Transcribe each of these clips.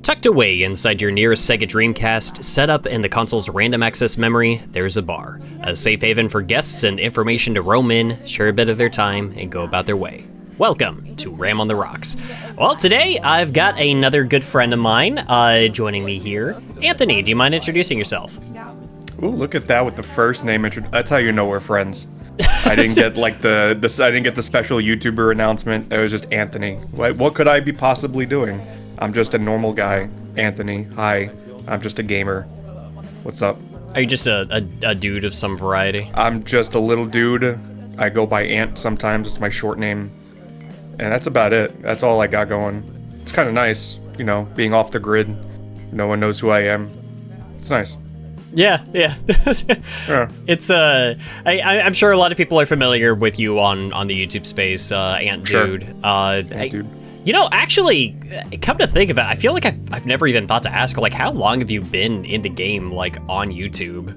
Tucked away inside your nearest Sega Dreamcast, set up in the console's random access memory, there's a bar. A safe haven for guests and information to roam in, share a bit of their time, and go about their way. Welcome to Ram on the Rocks. Well, today I've got another good friend of mine joining me here. Anthony, do you mind introducing yourself? Ooh, look at that with the first name. That's how you know we're friends. I didn't get like I didn't get the special YouTuber announcement. It was just Anthony. What could I be possibly doing? I'm just a normal guy. Anthony. Hi. I'm just a gamer. What's up? Are you just a dude of some variety? I'm just a little dude. I go by Ant sometimes. It's my short name. And that's about it. That's all I got going. It's kind of nice, you know, being off the grid. No one knows who I am. It's nice. Yeah. Yeah. It's I'm sure a lot of people are familiar with you on the YouTube space, AntDude. Sure. AntDude. You know, actually, come to think of it, I feel like I've never even thought to ask, like, how long have you been in the game, like, on YouTube?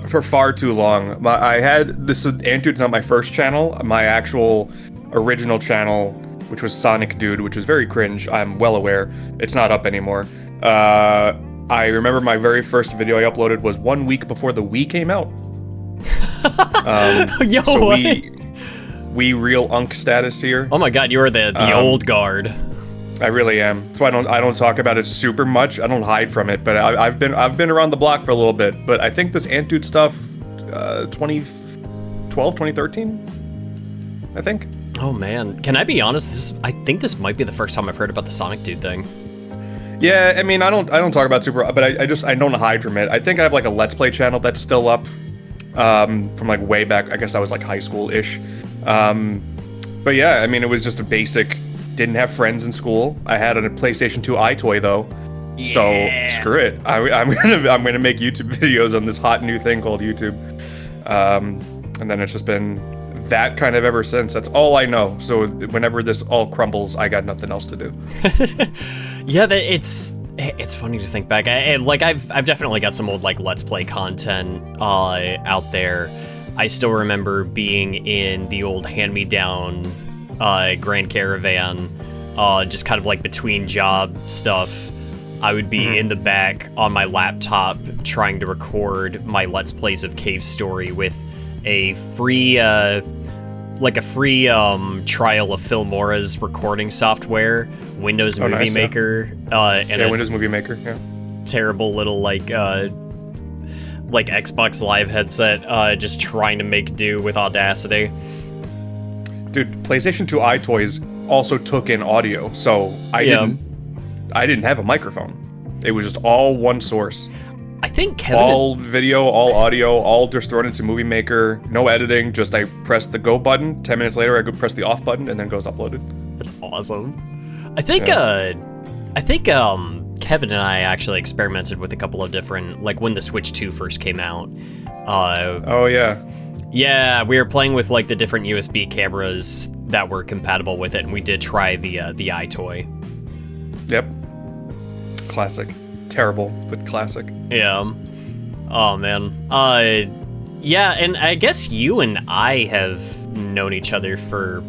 For far too long. AntDude's not my first channel. My actual original channel, which was Sonic Dude, which was very cringe. I'm well aware. It's not up anymore. I remember my very first video I uploaded was 1 week before the Wii came out. Yo, so what? we real unk status here. Oh my god, you're the old guard. I really am. That's why I don't talk about it super much. I don't hide from it, but I've been around the block for a little bit. But I think this AntDude stuff, 2012, 2013, I think. Oh man, can I be honest? I think this might be the first time I've heard about the Sonic Dude thing. Yeah, I mean, I don't talk about super, but I don't hide from it. I think I have like a Let's Play channel that's still up, from like way back. I guess that was like high school-ish. But yeah, I mean, it was just a basic. Didn't have friends in school. I had a PlayStation 2 iToy though, so screw it. I'm gonna make YouTube videos on this hot new thing called YouTube, and then it's just been that kind of ever since. That's all I know. So whenever this all crumbles, I got nothing else to do. Yeah, it's funny to think back. I've definitely got some old like Let's Play content out there. I still remember being in the old hand-me-down Grand Caravan, just kind of like between job stuff. I would be in the back on my laptop trying to record my Let's Plays of Cave Story with a free trial of Filmora's recording software, Windows Movie Maker, and Windows Movie Maker, yeah. Terrible little like Xbox Live headset, just trying to make do with Audacity. Dude, PlayStation 2 iToys also took in audio, so I didn't have a microphone. It was just all one source. I think Kevin... All video, all audio, all just thrown into Movie Maker, no editing, just I press the go button, 10 minutes later I go press the off button, and then it goes uploaded. That's awesome. I think Kevin and I actually experimented with a couple of different, like when the Switch 2 first came out. Oh yeah. Yeah, we were playing with like the different USB cameras that were compatible with it, and we did try the iToy. Yep. Classic. Terrible, but classic. Yeah. Oh man. Yeah, and I guess you and I have known each other for.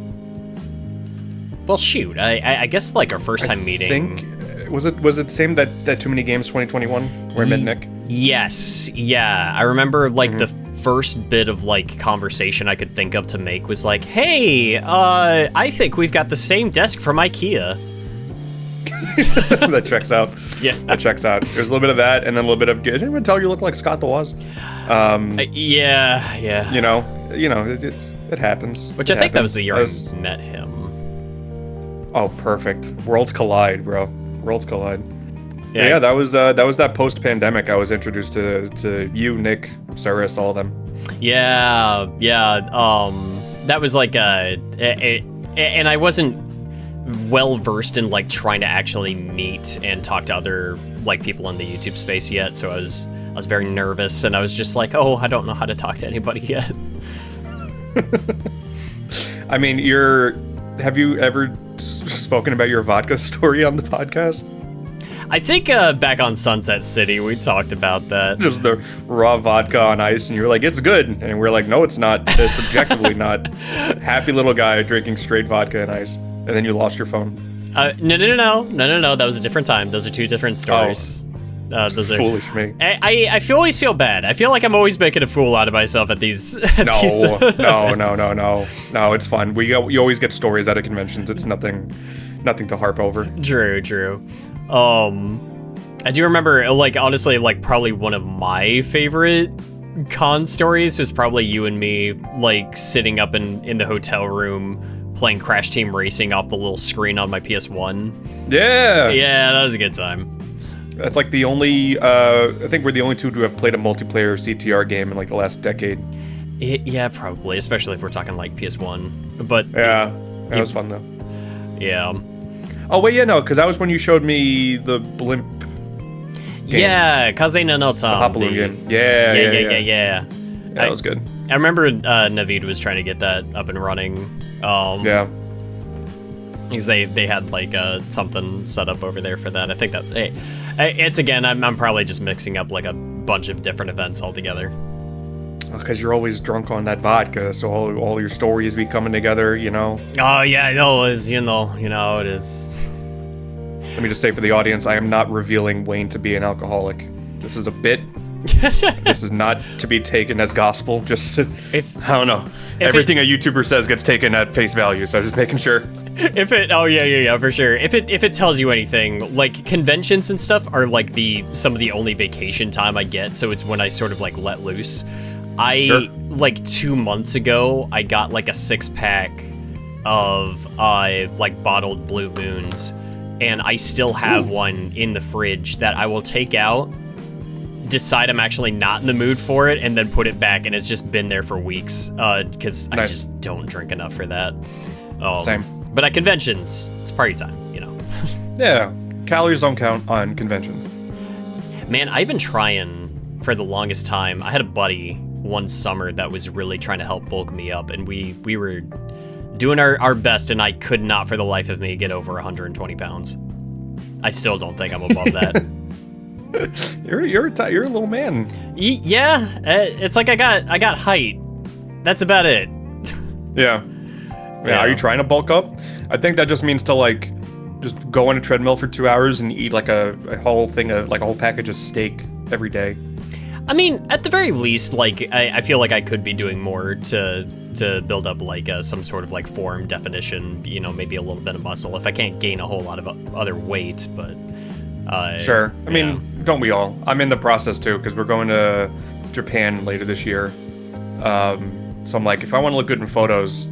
Well, shoot. I guess like our first time meeting. Was it the same that Too Many Games 2021 where I met Nick? Yes. Yeah. I remember like the first bit of like conversation I could think of to make was like, hey, I think we've got the same desk from IKEA. That checks out. Yeah. That checks out. There's a little bit of that, and then a little bit of, did anyone tell you look like Scott the Woz? Yeah. You know, it happens. Which I think that was the year I met him. Oh, perfect. Worlds collide, bro. Worlds collide. Yeah, that was that post-pandemic. I was introduced to you, Nick, Cyrus, all of them. Yeah. That was like and I wasn't well versed in like trying to actually meet and talk to other like people in the YouTube space yet, so I was very nervous, and I was just like, oh, I don't know how to talk to anybody yet. I mean, have you ever spoken about your vodka story on the podcast? I think back on Sunset City, we talked about that. Just the raw vodka on ice, and you were like, it's good. And we're like, no, it's not. It's objectively not. Happy little guy drinking straight vodka and ice. And then you lost your phone. No. That was a different time. Those are two different stories. Those are foolish me. I always feel bad. I feel like I'm always making a fool out of myself at these. No, it's fun. You always get stories out of conventions. It's nothing to harp over. True. I do remember, like, honestly, like, probably one of my favorite con stories was probably you and me, like, sitting up in the hotel room playing Crash Team Racing off the little screen on my PS1. Yeah, that was a good time. That's like the only, I think we're the only two who have played a multiplayer CTR game in like the last decade. Yeah, probably, especially if we're talking like PS1. But yeah, that was fun though. Yeah. Oh wait, yeah, no, because that was when you showed me the blimp game. Yeah, Kaze no no Tom. The hop balloon game. Yeah. Yeah, that was good. I remember Naveed was trying to get that up and running. Yeah. Because they had like something set up over there for that. I think that it's again. I'm probably just mixing up like a bunch of different events altogether. Because you're always drunk on that vodka, so all your stories be coming together, you know. Oh yeah, I know. It is it is. Let me just say for the audience, I am not revealing Wayne to be an alcoholic. This is a bit. This is not to be taken as gospel. Just I don't know. Everything a YouTuber says gets taken at face value, so I'm just making sure. Yeah, for sure. If it tells you anything, like conventions and stuff are like some of the only vacation time I get, so it's when I sort of like let loose. Like 2 months ago, I got like a 6-pack of like bottled Blue Moons, and I still have one in the fridge that I will take out, decide I'm actually not in the mood for it, and then put it back, and it's just been there for weeks because I just don't drink enough for that. Same. But at conventions, it's party time, you know. Yeah, calories don't count on conventions. Man, I've been trying for the longest time. I had a buddy one summer that was really trying to help bulk me up, and we were doing our best, and I could not for the life of me get over 120 pounds. I still don't think I'm above that. You're a little man. Yeah, it's like I got height. That's about it. Yeah. Are you trying to bulk up? I think that just means to like just go on a treadmill for 2 hours and eat like a whole thing of like a whole package of steak every day. I mean, at the very least, like I feel like I could be doing more to build up like some sort of like form definition, you know, maybe a little bit of muscle if I can't gain a whole lot of other weight, but sure. I mean, don't we all? I'm in the process too because we're going to Japan later this year. So I'm like, if I want to look good in photos,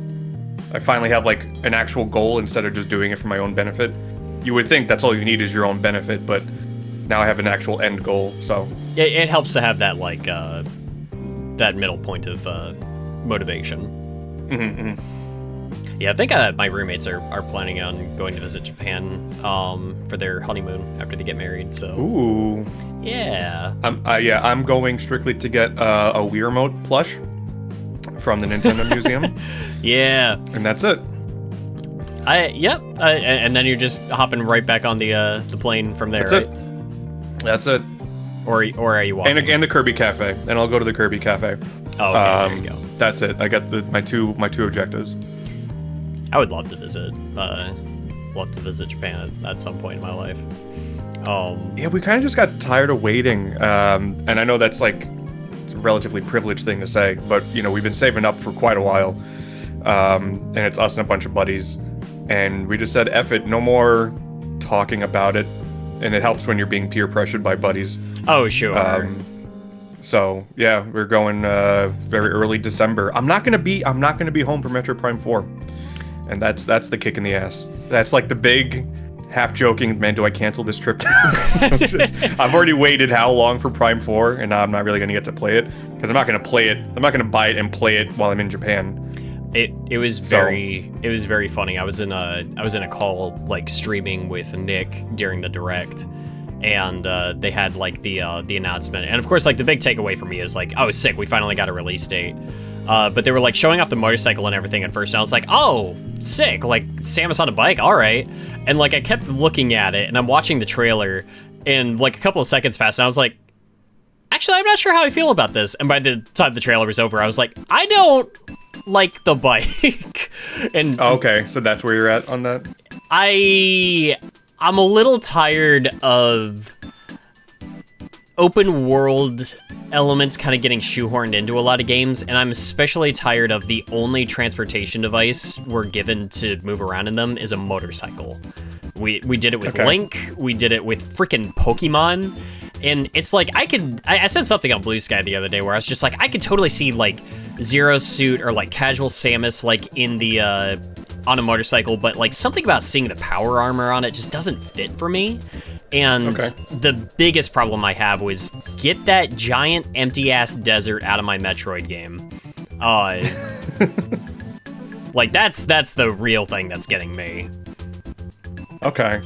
I finally have like an actual goal instead of just doing it for my own benefit. You would think that's all you need is your own benefit, but now I have an actual end goal, so. It helps to have that like, that middle point of motivation. Mm-hmm. Yeah, I think my roommates are planning on going to visit Japan for their honeymoon after they get married, so. Ooh. Yeah. I'm going strictly to get a Wii Remote plush from the Nintendo Museum. Yeah. And that's it. And then you're just hopping right back on the plane from there, That's it. Or are you walking? And the Kirby Cafe. And I'll go to the Kirby Cafe. Oh, okay, there you go. That's it. I got my two objectives. I would love to visit. Japan at some point in my life. Yeah, we kind of just got tired of waiting. And I know that's like it's a relatively privileged thing to say, but you know, we've been saving up for quite a while. And it's us and a bunch of buddies. And we just said, F it, no more talking about it. And it helps when you're being peer pressured by buddies. Oh, sure. So yeah, we're going very early December. I'm not gonna be home for Metro Prime 4, and that's the kick in the ass. That's like the big, half joking, man, do I cancel this trip? I've already waited how long for Prime 4, and I'm not really gonna get to play it because I'm not gonna play it. I'm not gonna buy it and play it while I'm in Japan. It was very funny. I was in a call like streaming with Nick during the direct, and they had like the announcement, and of course like the big takeaway for me is like, oh sick, we finally got a release date. But they were like showing off the motorcycle and everything at first, and I was like, oh sick, like Samus on a bike, all right. And like I kept looking at it, and I'm watching the trailer, and like a couple of seconds passed, and I was like, actually I'm not sure how I feel about this. And by the time the trailer was over, I was like, I don't like the bike. And okay, so that's where you're at on that. I'm a little tired of open world elements kind of getting shoehorned into a lot of games, and I'm especially tired of the only transportation device we're given to move around in them is a motorcycle. We did it with Link, we did it with freaking Pokemon, and it's like I said something on Blue Sky the other day where I was just like, I could totally see like Zero Suit or like casual Samus like in the on a motorcycle, but like something about seeing the power armor on it just doesn't fit for me. And the biggest problem I have was get that giant empty ass desert out of my Metroid game. Like that's the real thing that's getting me. Okay.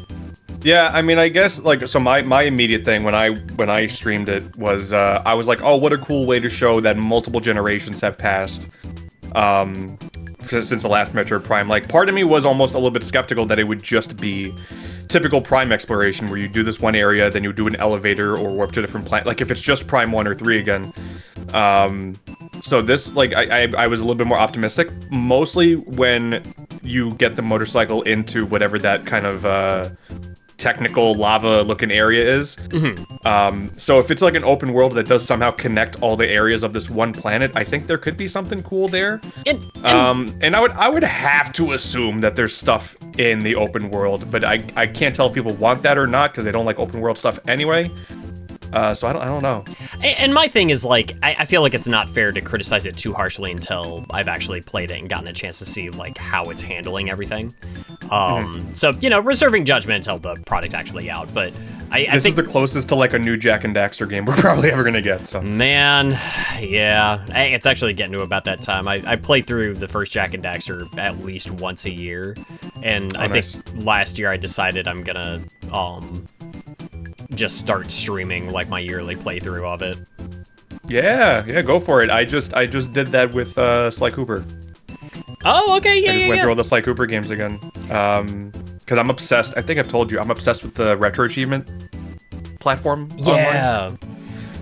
Yeah, I mean, I guess like so. My immediate thing when I streamed it was I was like, oh, what a cool way to show that multiple generations have passed since the last Metroid Prime. Like, part of me was almost a little bit skeptical that it would just be typical Prime exploration, where you do this one area, then you do an elevator or warp to a different planet. Like, if it's just Prime 1 or 3 again. So this, like, I was a little bit more optimistic, mostly when you get the motorcycle into whatever that kind of technical lava-looking area is. So if it's like an open world that does somehow connect all the areas of this one planet, I think there could be something cool there. And I would have to assume that there's stuff in the open world, but I can't tell if people want that or not because they don't like open world stuff anyway. So I don't know. And my thing is, like, I feel like it's not fair to criticize it too harshly until I've actually played it and gotten a chance to see, like, how it's handling everything. So, you know, reserving judgment until the product actually out, but I this think is the closest to, like, a new Jak and Daxter game we're probably ever gonna get, so. Man, yeah. It's actually getting to about that time. I play through the first Jak and Daxter at least once a year, and I think last year I decided I'm gonna, just start streaming like my yearly playthrough of it. Yeah, go for it. I just did that with Sly Cooper. Oh, okay, yeah, I just went through all the Sly Cooper games again. Because I'm obsessed. I think I've told you, I'm obsessed with the retro achievement platform. Yeah.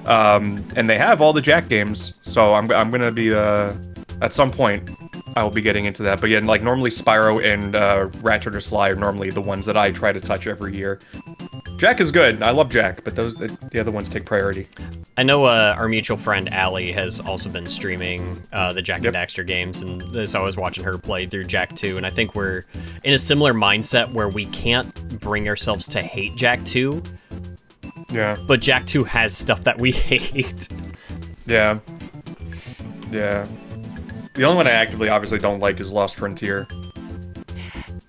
Online. And they have all the Jak games, so I'm gonna be at some point I will be getting into that. But yeah, like normally Spyro and Ratchet or Sly are normally the ones that I try to touch every year. Jak is good. I love Jak, but the other ones take priority. I know our mutual friend Allie has also been streaming the Jak and Daxter games, and so I was watching her play through Jak 2, and I think we're in a similar mindset where we can't bring ourselves to hate Jak 2. Yeah. But Jak 2 has stuff that we hate. Yeah. The only one I actively obviously don't like is Lost Frontier.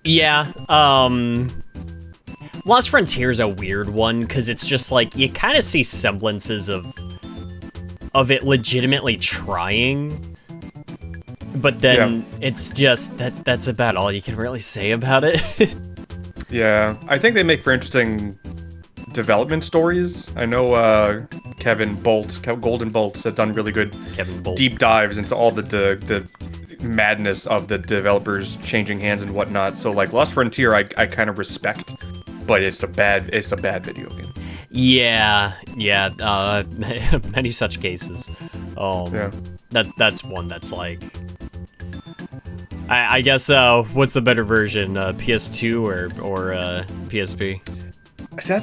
Yeah, Lost Frontier is a weird one, because it's just like, you kind of see semblances of it legitimately trying, but then it's just, that's about all you can really say about it. Yeah, I think they make for interesting development stories. I know Golden Bolts have done really good deep dives into all the madness of the developers changing hands and whatnot, so like Lost Frontier I kind of respect. But it's a bad video game. Yeah, many such cases. That's one that's like, I guess. What's the better version, PS2 or PSP? See,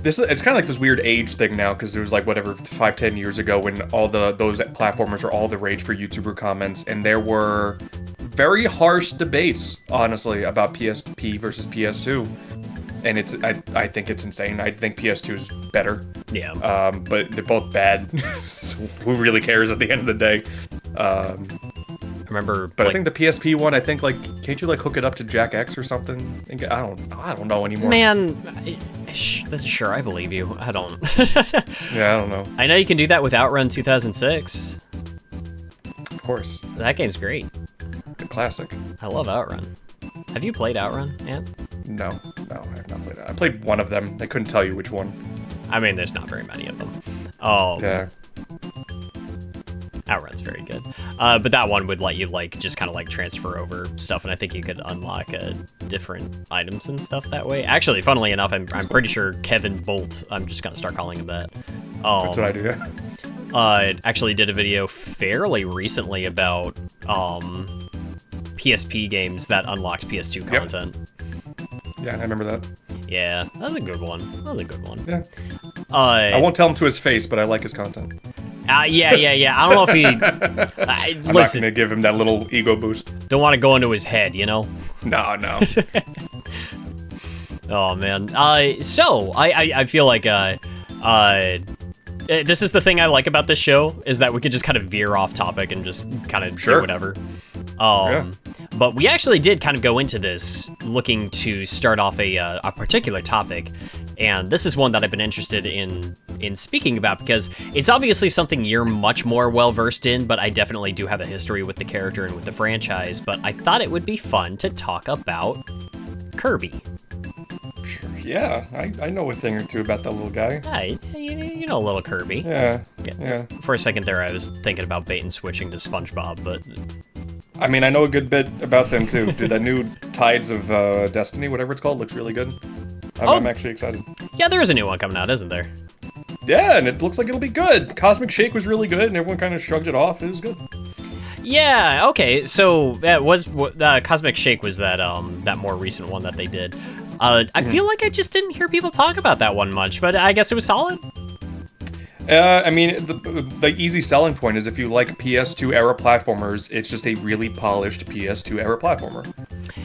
it's kind of like this weird age thing now, because there was like whatever 5-10 years ago when all those platformers were all the rage for YouTuber comments, and there were very harsh debates, honestly, about PSP versus PS2, and I think it's insane. I think PS2 is better. Yeah. But they're both bad. So who really cares at the end of the day? I remember, but I think the PSP one, I think like, can't you like hook it up to Jak X or something? I don't know anymore. Man, sure, I believe you. I don't. Yeah, I don't know. I know you can do that with Outrun 2006. Of course. That game's great. Good classic. I love Outrun. Have you played Outrun, Ant? No, I have not played it. I played one of them. I couldn't tell you which one. I mean, there's not very many of them. Yeah. Outrun's very good. But that one would let you, like, just kind of, like, transfer over stuff, and I think you could unlock different items and stuff that way. Actually, funnily enough, I'm pretty sure Kevin Bolt, I'm just gonna start calling him that. That's what I do, yeah. Actually did a video fairly recently about PSP games that unlocked PS2 content. Yeah, I remember that. Yeah, that was a good one. Yeah. I won't tell him to his face, but I like his content. Yeah. I don't know if he... I'm not gonna give him that little ego boost. Don't want to go into his head, you know? No. Oh, man. So, I feel like, this is the thing I like about this show, is that we could just kind of veer off topic and just kind of do whatever. But we actually did kind of go into this looking to start off a particular topic, and this is one that I've been interested in speaking about because it's obviously something you're much more well-versed in, but I definitely do have a history with the character and with the franchise, but I thought it would be fun to talk about Kirby. Yeah, I know a thing or two about that little guy. Yeah, you know little Kirby. Yeah. For a second there, I was thinking about bait and switching to SpongeBob, but... I mean, I know a good bit about them, too. Dude, that new Tides of Destiny, whatever it's called, looks really good. I'm actually excited. Yeah, there is a new one coming out, isn't there? Yeah, and it looks like it'll be good. Cosmic Shake was really good, and everyone kind of shrugged it off. It was good. Yeah, okay, so Cosmic Shake was that more recent one that they did. I feel like I just didn't hear people talk about that one much, but I guess it was solid. I mean, the easy selling point is if you like PS2 era platformers, it's just a really polished PS2 era platformer.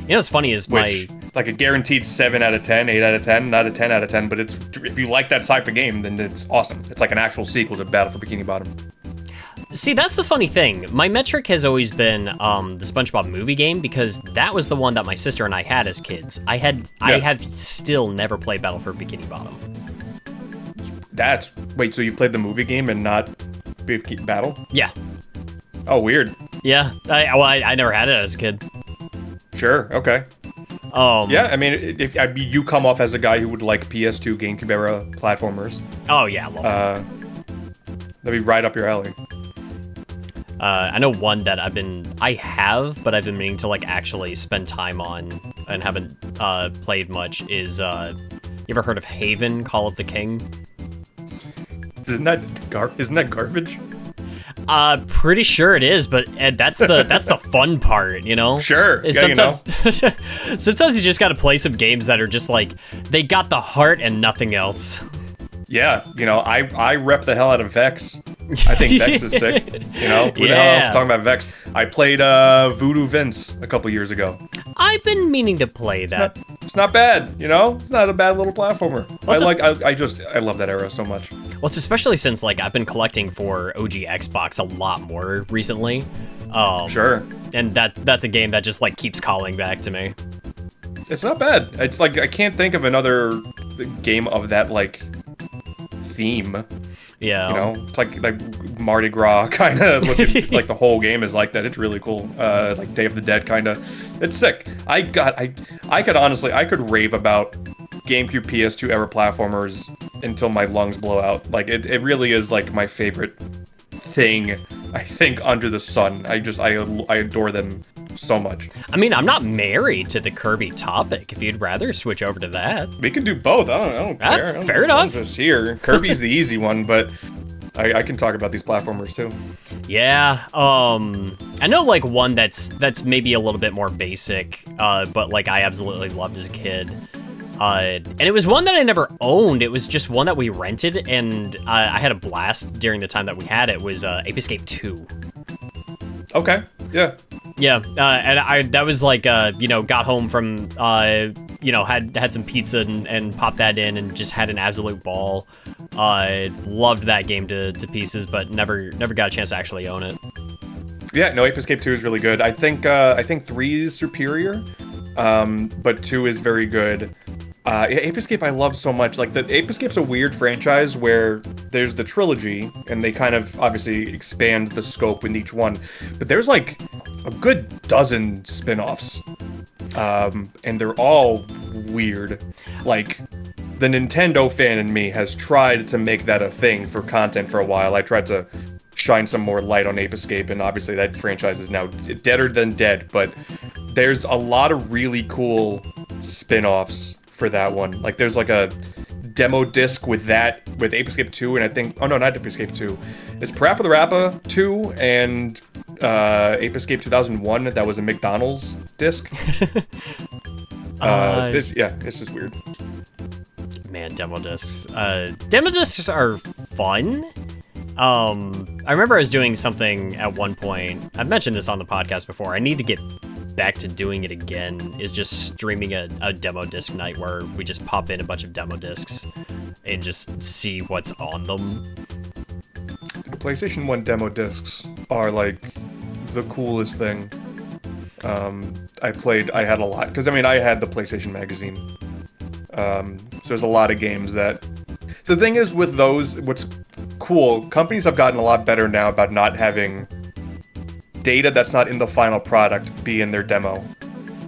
You know what's funny is like a guaranteed 7 out of 10, 8 out of 10, not a 10 out of 10, but if you like that type of game, then it's awesome. It's like an actual sequel to Battle for Bikini Bottom. See, that's the funny thing. My metric has always been the SpongeBob movie game because that was the one that my sister and I had as kids. I have still never played Battle for Bikini Bottom. Wait, so you played the movie game and not Battle? Yeah. Oh, weird. Yeah, I never had it as a kid. Sure, okay. Yeah, I mean, if you come off as a guy who would like PS2 GameCube era platformers. Oh yeah, I love that. That'd be right up your alley. I know one that I've been meaning to like actually spend time on and haven't played much is, you ever heard of Haven, Call of the King? Isn't that garbage? Pretty sure it is, but that's the fun part, you know? Sure. Yeah, sometimes, sometimes you just gotta play some games that are just like, they got the heart and nothing else. Yeah, I rep the hell out of Vex. I think Vex is sick. Who the hell else is talking about Vex? I played Voodoo Vince a couple years ago. I've been meaning to play that. It's not bad, It's not a bad little platformer. I love that era so much. Well, it's especially since like I've been collecting for OG Xbox a lot more recently. Sure. And that's a game that just like keeps calling back to me. It's not bad. It's like I can't think of another game of that like theme. Yeah. It's like Mardi Gras kind of looking. Like the whole game is like that. It's really cool. Like Day of the Dead kind of. It's sick. I could rave about GameCube PS2 era platformers until my lungs blow out. Like it really is like my favorite thing, I think, under the sun. I adore them so much. I mean, I'm not married to the Kirby topic. If you'd rather switch over to that, we can do both. I don't care. Fair enough. I'm just here. Kirby's the easy one, but I can talk about these platformers too. Yeah. I know like one that's maybe a little bit more basic, but like I absolutely loved as a kid. And it was one that I never owned. It was just one that we rented, and I had a blast during the time that we had it. It was Ape Escape 2. Okay. Yeah. Yeah, and that was like, got home from, had some pizza and popped that in and just had an absolute ball. Loved that game to pieces, but never got a chance to actually own it. Yeah, no, Ape Escape 2 is really good. I think 3 is superior, but 2 is very good. Ape Escape I love so much. Like, the Ape Escape's a weird franchise where there's the trilogy, and they kind of obviously expand the scope in each one. But there's like a good dozen spin-offs, and they're all weird. Like, the Nintendo fan in me has tried to make that a thing for content for a while. I tried to shine some more light on Ape Escape, and obviously that franchise is now deader than dead, but there's a lot of really cool spin-offs for that one. Like, there's like a demo disc with Ape Escape 2, and I think, oh no, not Ape Escape 2. It's Parappa the Rappa 2 and Ape Escape 2001 that was a McDonald's disc. It's just weird. Man, demo discs. Demo discs are fun. I remember I was doing something at one point. I've mentioned this on the podcast before. I need to get back to doing it again, is just streaming a demo disc night where we just pop in a bunch of demo discs and just see what's on them. The PlayStation 1 demo discs are like the coolest thing. I had a lot, because I had the PlayStation magazine. So there's a lot of games that... The thing is with those, what's cool, companies have gotten a lot better now about not having data that's not in the final product be in their demo.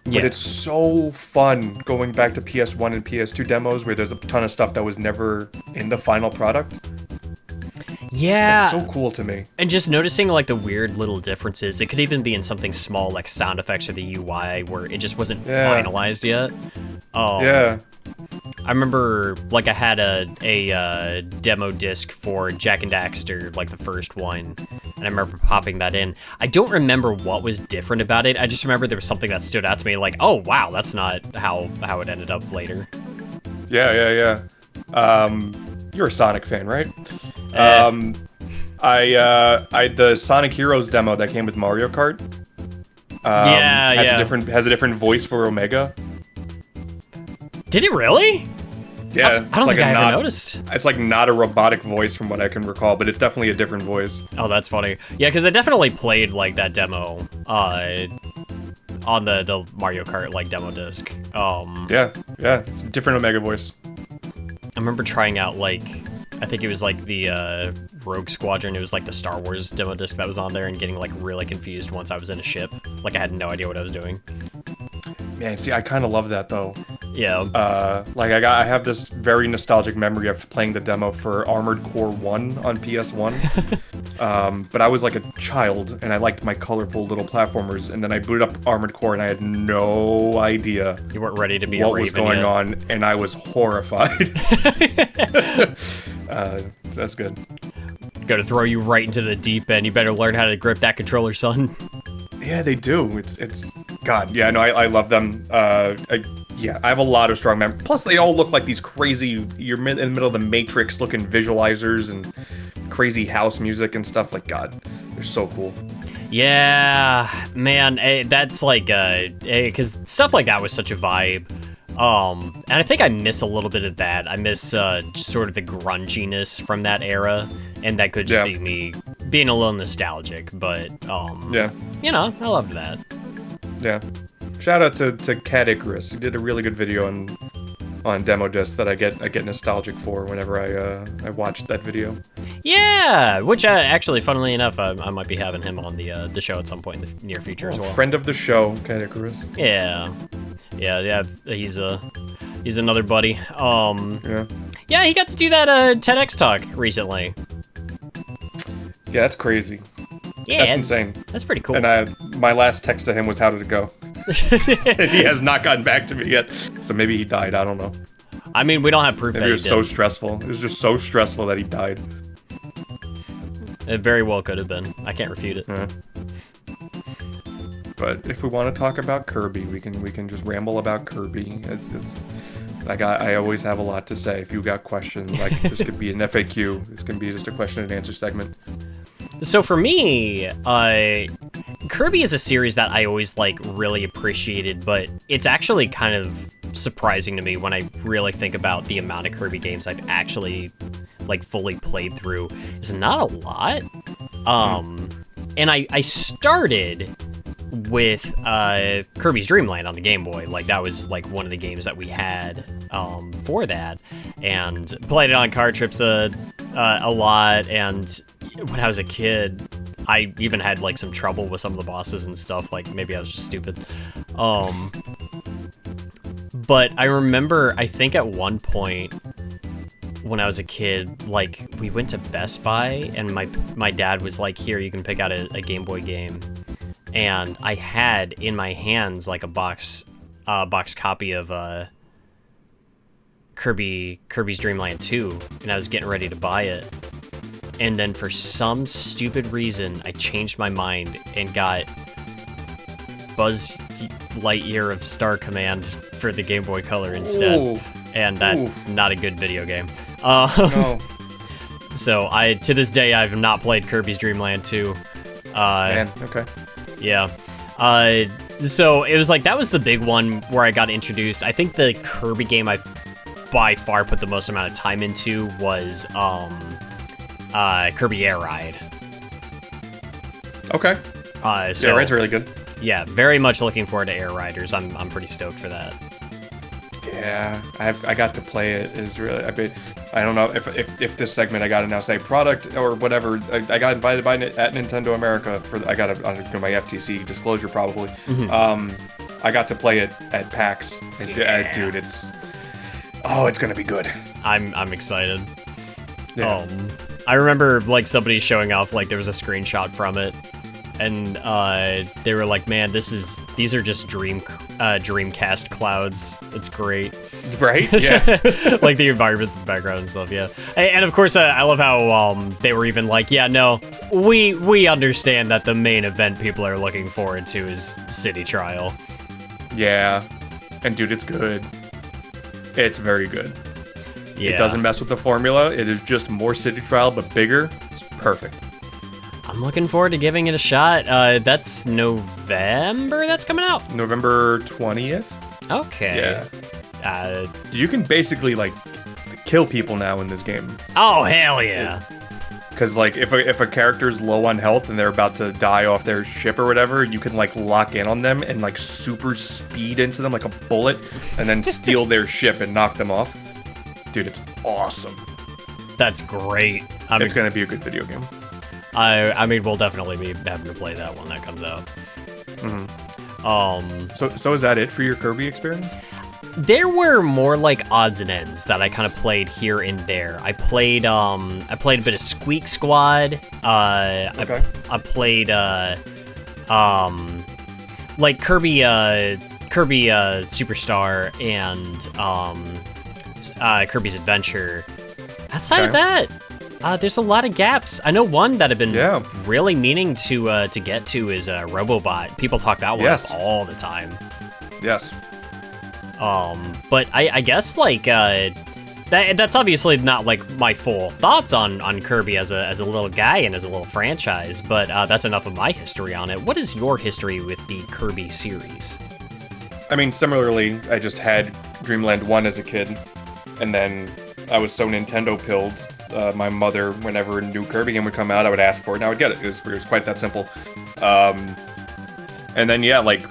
Yeah. But it's so fun going back to PS1 and PS2 demos where there's a ton of stuff that was never in the final product. Yeah. It's so cool to me. And just noticing like the weird little differences. It could even be in something small like sound effects or the UI where it just wasn't finalized yet. Yeah. I remember, like, I had a demo disc for Jak and Daxter, like the first one, and I remember popping that in. I don't remember what was different about it. I just remember there was something that stood out to me, like, oh wow, that's not how it ended up later. Yeah. You're a Sonic fan, right? The Sonic Heroes demo that came with Mario Kart. Has a different voice for Omega. Did it really? Yeah. I don't think I ever noticed. It's like not a robotic voice from what I can recall, but it's definitely a different voice. Oh, that's funny. Yeah, because I definitely played like that demo on the Mario Kart like demo disc. Yeah, it's a different Omega voice. I remember trying out like, I think it was like the Rogue Squadron. It was like the Star Wars demo disc that was on there, and getting like really confused once I was in a ship. Like I had no idea what I was doing. Man, see, I kind of love that though. Yeah. I have this very nostalgic memory of playing the demo for Armored Core 1 on PS1. But I was like a child, and I liked my colorful little platformers, and then I booted up Armored Core, and I had no idea you weren't ready to be what was going on, and I was horrified. That's good. Gotta throw you right into the deep end. You better learn how to grip that controller, son. Yeah, they do. It's God. Yeah, no, I love them. I have a lot of strong memories. Plus, they all look like these crazy. You're in the middle of the Matrix looking visualizers and crazy house music and stuff. Like, God, they're so cool. Yeah, man, that's like because stuff like that was such a vibe. And I think I miss a little bit of that. I miss just sort of the grunginess from that era, and that could just be me being a little nostalgic. But you know, I loved that. Yeah, shout out to Cat Icarus. He did a really good video on demo disc that I get nostalgic for whenever I watched that video. Yeah, which actually, funnily enough, I might be having him on the show at some point in the near future as well. Friend of the show, Cat Icarus. Yeah, he's another buddy. Yeah, he got to do that TEDx talk recently. Yeah, that's crazy. Yeah, that's insane. That's pretty cool. And my last text to him was, "How did it go?" And he has not gotten back to me yet. So maybe he died. I don't know. I mean, we don't have proof that he did. It was so stressful. It was just so stressful that he died. It very well could have been. I can't refute it. Yeah. But if we want to talk about Kirby, we can just ramble about Kirby. It's like I always have a lot to say. If you got questions, like this could be an FAQ. This can be just a question and answer segment. So for me, Kirby is a series that I always like really appreciated, but it's actually kind of surprising to me when I really think about the amount of Kirby games I've actually like fully played through. It's not a lot. And I started with Kirby's Dream Land on the Game Boy. Like that was like one of the games that we had for that, and played it on card trips a lot. And when I was a kid, I even had like some trouble with some of the bosses and stuff. Like maybe I was just stupid. But I remember, I think at one point when I was a kid, like we went to Best Buy, and my dad was like, "Here, you can pick out a Game Boy game." And I had in my hands like a box copy of Kirby's Dream Land 2, and I was getting ready to buy it. and then for some stupid reason, I changed my mind and got Buzz Lightyear of Star Command for the Game Boy Color instead. Ooh. And that's not a good video game. No. So to this day, I've not played Kirby's Dream Land 2. Man, okay. Yeah. So it was like, that was the big one where I got introduced. I think the Kirby game I by far put the most amount of time into was Kirby Air Ride. Okay. So, yeah, Ride's really good. Yeah, very much looking forward to Air Riders. I'm pretty stoked for that. Yeah, I got to play it. It's really, I don't know if this segment I got to now say product or whatever. I got invited at Nintendo America I got to do my FTC disclosure probably. I got to play it at PAX. Dude, it's gonna be good. I'm excited. Yeah. I remember like somebody showing off, like there was a screenshot from it, and they were like, "Man, these are just Dreamcast clouds. It's great." Right? Yeah. Like the environments in the background and stuff. Yeah. And of course, I love how they were even like, "Yeah, no, we understand that the main event people are looking forward to is City Trial." Yeah. And dude, it's good. It's very good. Yeah. It doesn't mess with the formula. It is just more City Trial, but bigger. It's perfect. I'm looking forward to giving it a shot. That's November that's coming out? November 20th? Okay. Yeah. You can basically, like, kill people now in this game. Oh, hell yeah. Because, like, if a character's low on health and they're about to die off their ship or whatever, you can, like, lock in on them and, like, super speed into them like a bullet and then steal their ship and knock them off. Dude, it's awesome. That's great. It's going to be a good video game. I mean, we'll definitely be having to play that when that comes out. So is that it for your Kirby experience? There were more like odds and ends that I kind of played here and there. I played a bit of Squeak Squad. Okay. I played like Kirby Superstar and Kirby's Adventure. Outside of that, there's a lot of gaps. I know one that I've been really meaning to get to is Robobot. People talk that one up all the time. Yes. But I guess like that's obviously not like my full thoughts on Kirby as a little guy and as a little franchise. But that's enough of my history on it. What is your history with the Kirby series? I mean, similarly, I just had Dreamland 1 as a kid, and then I was so Nintendo-pilled. My mother, whenever a new Kirby game would come out, I would ask for it, and I would get it. It was quite that simple. And then, yeah, like,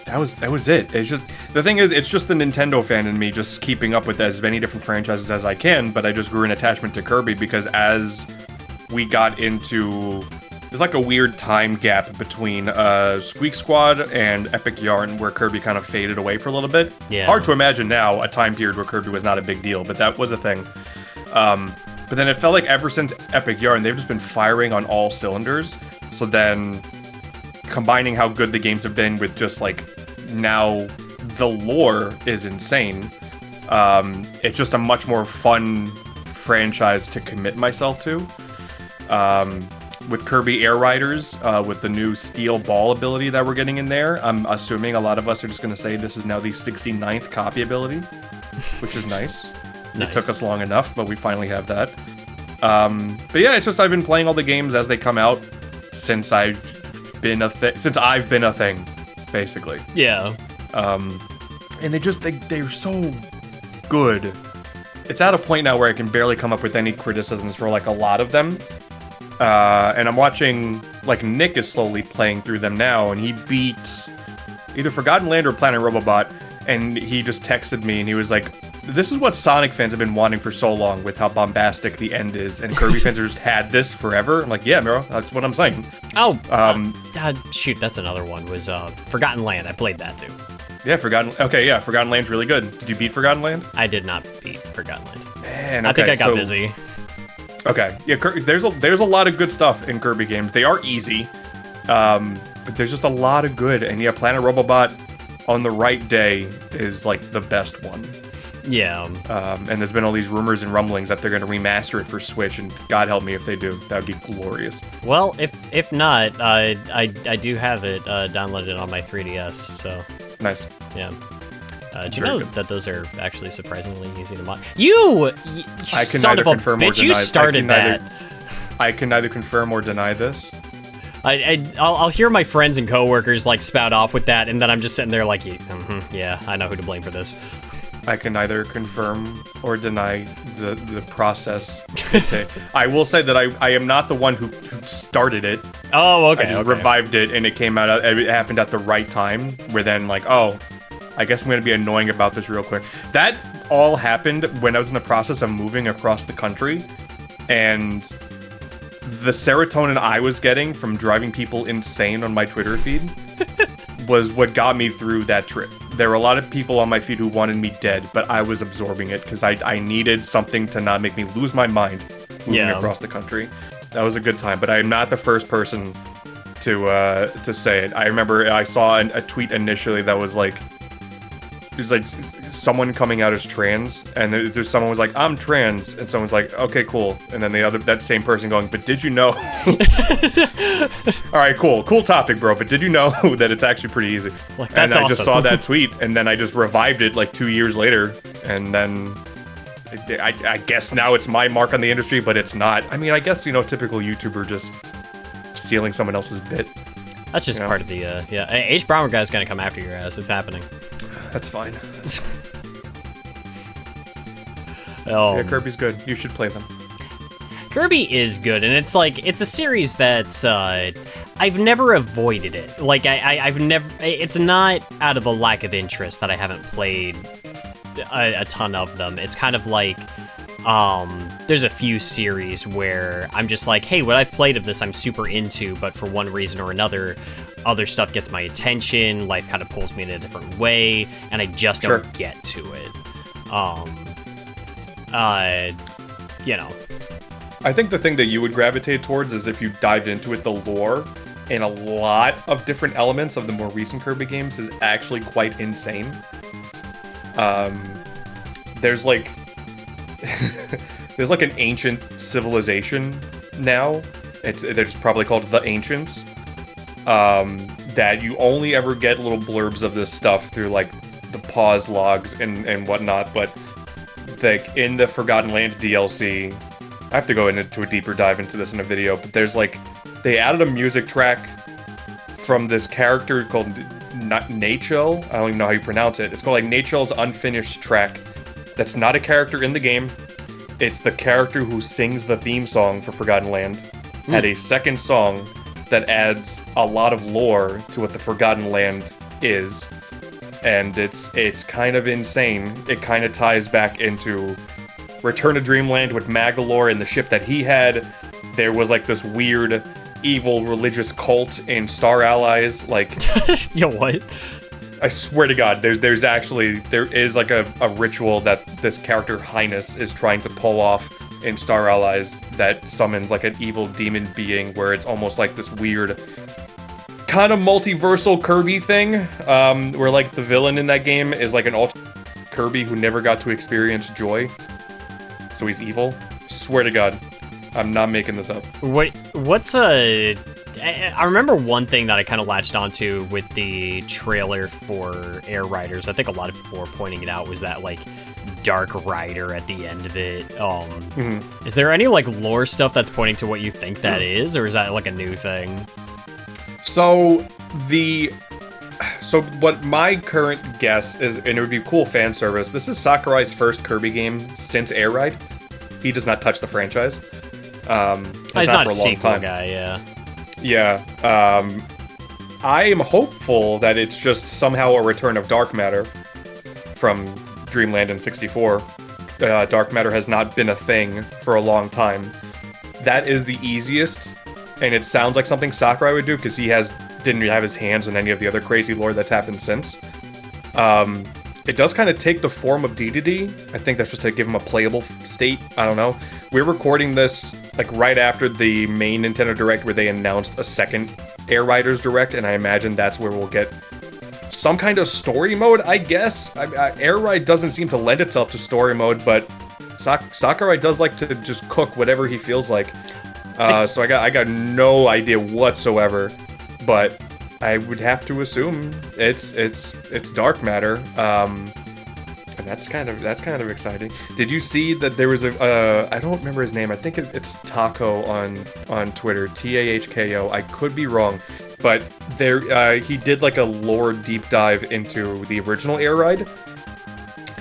that was it. It's just, the thing is, it's just the Nintendo fan in me just keeping up with as many different franchises as I can, but I just grew an attachment to Kirby because as we got into... There's like a weird time gap between Squeak Squad and Epic Yarn where Kirby kind of faded away for a little bit. Yeah. Hard to imagine now a time period where Kirby was not a big deal, but that was a thing. But then it felt like ever since Epic Yarn, they've just been firing on all cylinders. So then combining how good the games have been with just like now the lore is insane. It's just a much more fun franchise to commit myself to. With Kirby Air Riders, with the new steel ball ability that we're getting in there, I'm assuming a lot of us are just going to say this is now the 69th copy ability, which is nice. It took us long enough, but we finally have that. But yeah, it's just I've been playing all the games as they come out since I've been a thing, basically. Yeah. And they're so good. It's at a point now where I can barely come up with any criticisms for like a lot of them. And I'm watching, like, Nick is slowly playing through them now, and he beat either Forgotten Land or Planet Robobot, and he just texted me, and he was like, this is what Sonic fans have been wanting for so long with how bombastic the end is, and Kirby fans have just had this forever. I'm like, yeah, Miro, that's what I'm saying. Oh, shoot, that's another one, was Forgotten Land. I played that, too. Yeah, Forgotten Land's really good. Did you beat Forgotten Land? I did not beat Forgotten Land. Man, okay, I think I got busy. Okay, yeah, there's a lot of good stuff in Kirby games. They are easy, but there's just a lot of good. And yeah, Planet Robobot on the right day is like the best one. Yeah. And there's been all these rumors and rumblings that they're going to remaster it for Switch, and God help me if they do. That would be glorious. Well, if not, I do have it downloaded on my 3DS, so... Nice. Yeah. Do you know that those are actually surprisingly easy to mod? You I can son neither of a confirm or bitch, deny. you started that. I can neither confirm or deny this. I'll hear my friends and coworkers like spout off with that, and then I'm just sitting there like, yeah, I know who to blame for this. I can neither confirm or deny the process. I will say that I am not the one who started it. Oh, okay. I just revived it, and it came out. It happened at the right time. Where then like, oh, I guess I'm gonna be annoying about this real quick. That all happened when I was in the process of moving across the country, and the serotonin I was getting from driving people insane on my Twitter feed was what got me through that trip. There were a lot of people on my feed who wanted me dead, but I was absorbing it because I needed something to not make me lose my mind moving across the country. That was a good time, but I am not the first person to say it. I remember I saw a tweet initially that was like, it was like someone coming out as trans, and there's someone was like, I'm trans, and someone's like, okay, cool, and then that same person going, but did you know? All right, cool topic, bro, but did you know that it's actually pretty easy? Like, that's and I awesome. just saw that tweet, and then I just revived it like 2 years later, and then I guess now it's my mark on the industry, but it's not. I mean, I guess, typical YouTuber just stealing someone else's bit. That's just part of the, yeah. H. Brown guy's gonna come after your ass. It's happening. That's fine. Yeah, Kirby's good. You should play them. Kirby is good, and it's like, it's a series that's, I've never avoided it. Like, I've never, it's not out of a lack of interest that I haven't played a ton of them. It's kind of like, there's a few series where I'm just like, hey, what I've played of this I'm super into, but for one reason or another, other stuff gets my attention, life kind of pulls me in a different way, and I just don't get to it. I think the thing that you would gravitate towards is if you dived into it, the lore and a lot of different elements of the more recent Kirby games is actually quite insane. There's like an ancient civilization now. They're just probably called the Ancients. That you only ever get little blurbs of this stuff through like the pause logs and whatnot, but like in the Forgotten Land DLC, I have to go into a deeper dive into this in a video, but there's like, they added a music track from this character called Nachel. I don't even know how you pronounce it. It's called like Nachel's Unfinished Track. That's not a character in the game. It's the character who sings the theme song for Forgotten Land. Had a second song that adds a lot of lore to what the Forgotten Land is. And it's kind of insane. It kind of ties back into Return to Dreamland with Magalore and the ship that he had. There was like this weird, evil religious cult in Star Allies. Like, yo, what? I swear to God, there is like a ritual that this character Highness is trying to pull off in Star Allies that summons like an evil demon being, where it's almost like this weird kind of multiversal Kirby thing, where like the villain in that game is like an alternate Kirby who never got to experience joy, so he's evil. Swear to God, I'm not making this up. Wait, I remember one thing that I kind of latched onto with the trailer for Air Riders. I think a lot of people were pointing it out, was that like Dark Rider at the end of it. Is there any like lore stuff that's pointing to what you think that is, or is that like a new thing? So what my current guess is, and it would be cool fan service, this is Sakurai's first Kirby game since Air Ride. He does not touch the franchise. He's not a sequel guy, yeah. Yeah. I am hopeful that it's just somehow a return of Dark Matter from Dreamland and 64. Dark Matter has not been a thing for a long time. That is the easiest, and it sounds like something Sakurai would do, because he didn't have his hands on any of the other crazy lore that's happened since. It does kind of take the form of DDD. I think that's just to give him a playable state. I don't know. We're recording this like right after the main Nintendo Direct, where they announced a second Air Riders Direct, and I imagine that's where we'll get some kind of story mode, I guess. Air Ride doesn't seem to lend itself to story mode, but Sakurai does like to just cook whatever he feels like. So I got no idea whatsoever, but I would have to assume it's dark matter. And that's kind of exciting. Did you see that there was I don't remember his name. I think it's Taco on Twitter, TAHKO. I could be wrong, but there he did like a lore deep dive into the original Air Ride.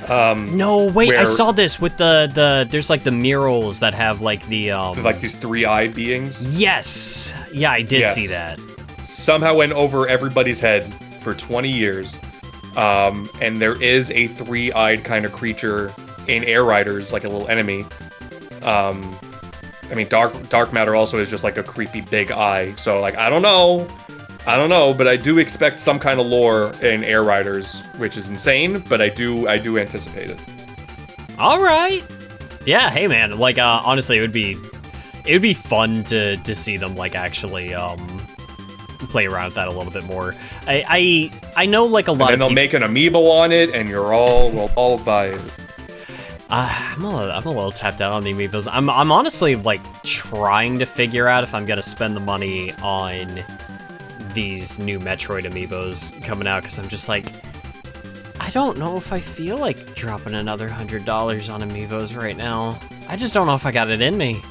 No, wait, I saw this with the there's like the murals that have like the like these three-eyed beings. Yes. Yeah, I did see that. Somehow went over everybody's head for 20 years. And there is a three-eyed kind of creature in Air Riders, like a little enemy. I mean, dark matter also is just like a creepy big eye. So like, I don't know, but I do expect some kind of lore in Air Riders, which is insane, but I do anticipate it. All right. Yeah. Hey, man. Like, honestly, it would be fun to see them like actually play around with that a little bit more. I know like a lot. And they'll make an amiibo on it, and we'll all buy it. I'm a little tapped out on the amiibos. I'm honestly like trying to figure out if I'm gonna spend the money on these new Metroid amiibos coming out, because I'm just like, I don't know if I feel like dropping another $100 on amiibos right now. I just don't know if I got it in me.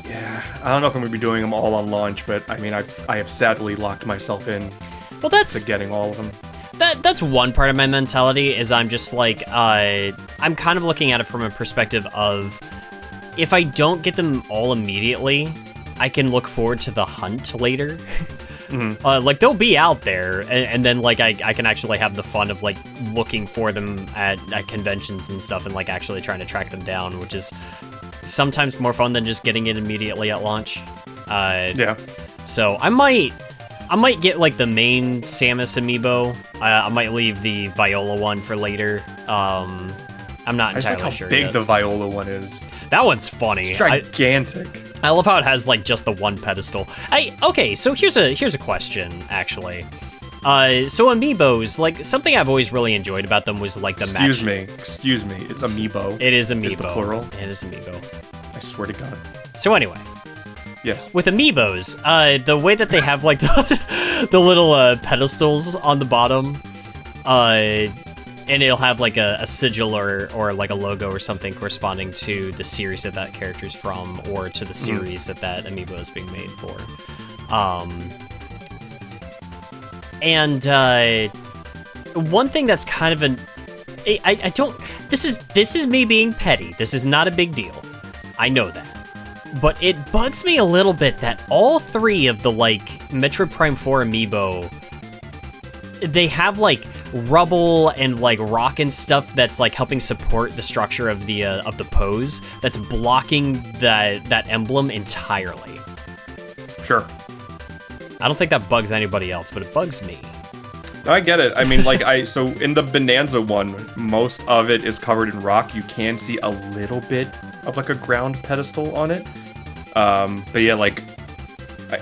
Yeah, I don't know if I'm gonna be doing them all on launch, but I mean, I have sadly locked myself in. Well, that's to getting all of them. That's one part of my mentality, is I'm just like, I'm kind of looking at it from a perspective of, if I don't get them all immediately, I can look forward to the hunt later. Mm-hmm. Like, they'll be out there, and then like I can actually have the fun of like looking for them at conventions and stuff, and like actually trying to track them down, which is sometimes more fun than just getting it immediately at launch. Yeah. So I might get like the main Samus amiibo. I might leave the Viola one for later. I'm not entirely sure. How big the Viola one is. That one's funny. It's gigantic. I love how it has like just the one pedestal. Okay, so here's a question actually. So amiibos, like something I've always really enjoyed about them was like the Excuse me, it's amiibo. It is amiibo. It's the plural. It is amiibo. I swear to God. So anyway. Yes. With amiibos, the way that they have like the little pedestals on the bottom, and it'll have like a sigil or like a logo or something corresponding to the series that character's from, or to the series that amiibo is being made for. And one thing that's kind of I don't. This is me being petty. This is not a big deal. I know that. But it bugs me a little bit that all three of the, like, Metroid Prime 4 amiibo, they have, like, rubble and, like, rock and stuff that's, like, helping support the structure of the pose, that's blocking that emblem entirely. Sure. I don't think that bugs anybody else, but it bugs me. I get it. I mean, like, so in the Bonanza one, most of it is covered in rock. You can see a little bit of, like, a ground pedestal on it. But yeah, like,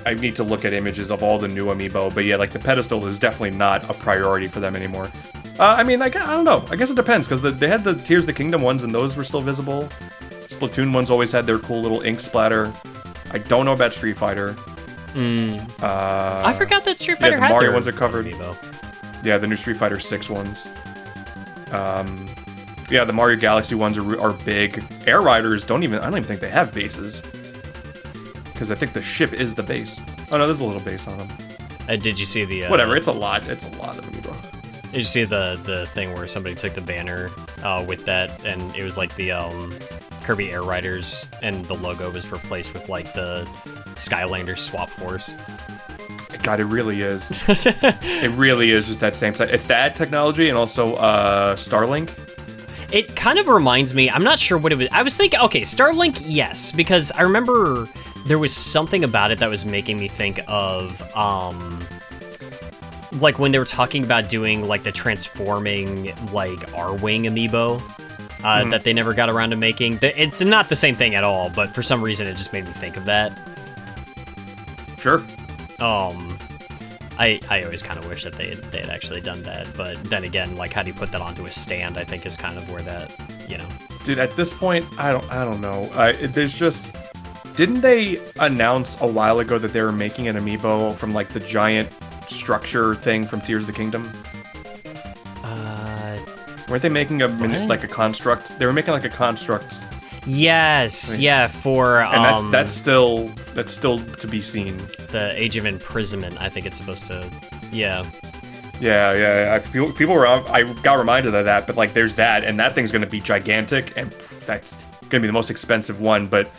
I need to look at images of all the new amiibo, but yeah, like, the pedestal is definitely not a priority for them anymore. I mean, I don't know. I guess it depends, because they had the Tears of the Kingdom ones, and those were still visible. Splatoon ones always had their cool little ink splatter. I don't know about Street Fighter. I forgot that Street Fighter had the Mario their ones are covered. amiibo. Yeah, the new Street Fighter 6 ones. Yeah, the Mario Galaxy ones are big. Air Riders I don't even think they have bases. Because I think the ship is the base. Oh no, there's a little base on them. Did you see the... Whatever, it's a lot of amiibo. Did you see the thing where somebody took the banner with that, and it was like the Kirby Air Riders, and the logo was replaced with like the Skylanders Swap Force? God, it really is. It really is just that same side. It's that technology, and also Starlink. It kind of reminds me, I'm not sure what it was. I was thinking, okay, Starlink, yes, because I remember there was something about it that was making me think of, like when they were talking about doing like the transforming like R-Wing amiibo that they never got around to making. It's not the same thing at all, but for some reason it just made me think of that. Sure. I always kind of wish that they had actually done that, but then again, like, how do you put that onto a stand? I think is kind of where that, you know. Dude, at this point, I don't know. There's just, didn't they announce a while ago that they were making an amiibo from like the giant structure thing from Tears of the Kingdom? Weren't they making like a construct? They were making like a construct. Yes, yeah, for and that's still to be seen. The Age of Imprisonment, I think it's supposed to, yeah. Yeah. People were. I got reminded of that, but like, there's that, and that thing's gonna be gigantic, and that's gonna be the most expensive one. But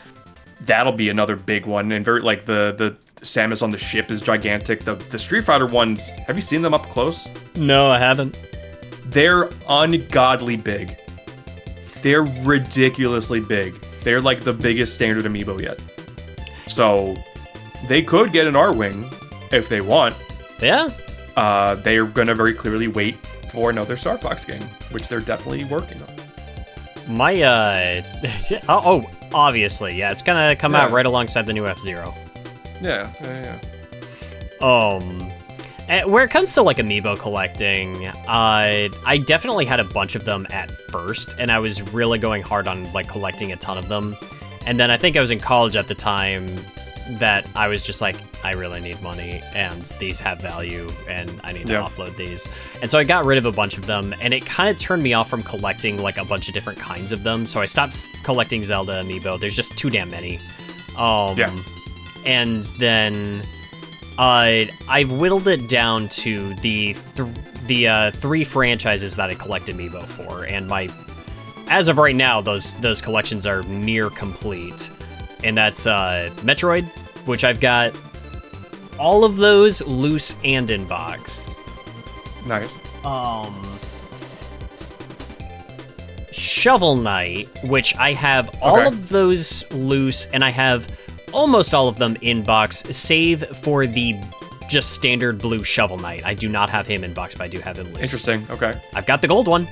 that'll be another big one, and very like the Samus on the ship is gigantic. The Street Fighter ones, have you seen them up close? No, I haven't. They're ungodly big. They're ridiculously big. They're like the biggest standard amiibo yet. So they could get an R-Wing if they want. Yeah. They're gonna very clearly wait for another Star Fox game, which they're definitely working on. Obviously, yeah, it's gonna come out right alongside the new F-Zero. Yeah. Where it comes to like amiibo collecting, I definitely had a bunch of them at first, and I was really going hard on like collecting a ton of them. And then I think I was in college at the time that I was just like, I really need money, and these have value, and I need to offload these. And so I got rid of a bunch of them, and it kind of turned me off from collecting like a bunch of different kinds of them. So I stopped collecting Zelda amiibo. There's just too damn many. And then I've whittled it down to the three franchises that I collect amiibo for, and as of right now, those collections are near complete, and that's Metroid, which I've got all of those loose and in box. Nice. Shovel Knight, which I have all of those loose, and I have almost all of them in box, save for the just standard blue Shovel Knight. I do not have him in box, but I do have him loose. Interesting. Okay. I've got the gold one.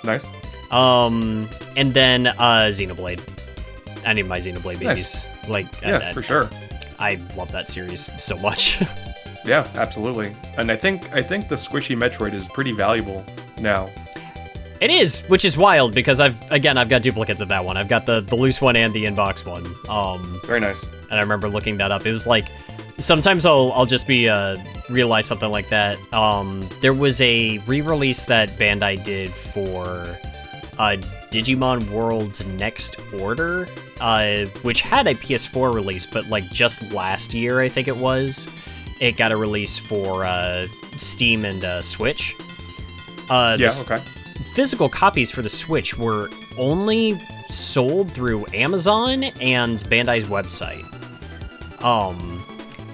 Nice. And then Xenoblade. I need my Xenoblade babies. Nice. Like, yeah, for sure. I love that series so much. Yeah, absolutely. And I think the squishy Metroid is pretty valuable now. It is, which is wild because I've got duplicates of that one. I've got the loose one and the inbox one. Very nice. And I remember looking that up. It was like, sometimes I'll just be realize something like that. There was a re-release that Bandai did for Digimon World Next Order, which had a PS4 release, but like just last year, I think it was, it got a release for Steam and Switch. Okay. Physical copies for the Switch were only sold through Amazon and Bandai's website.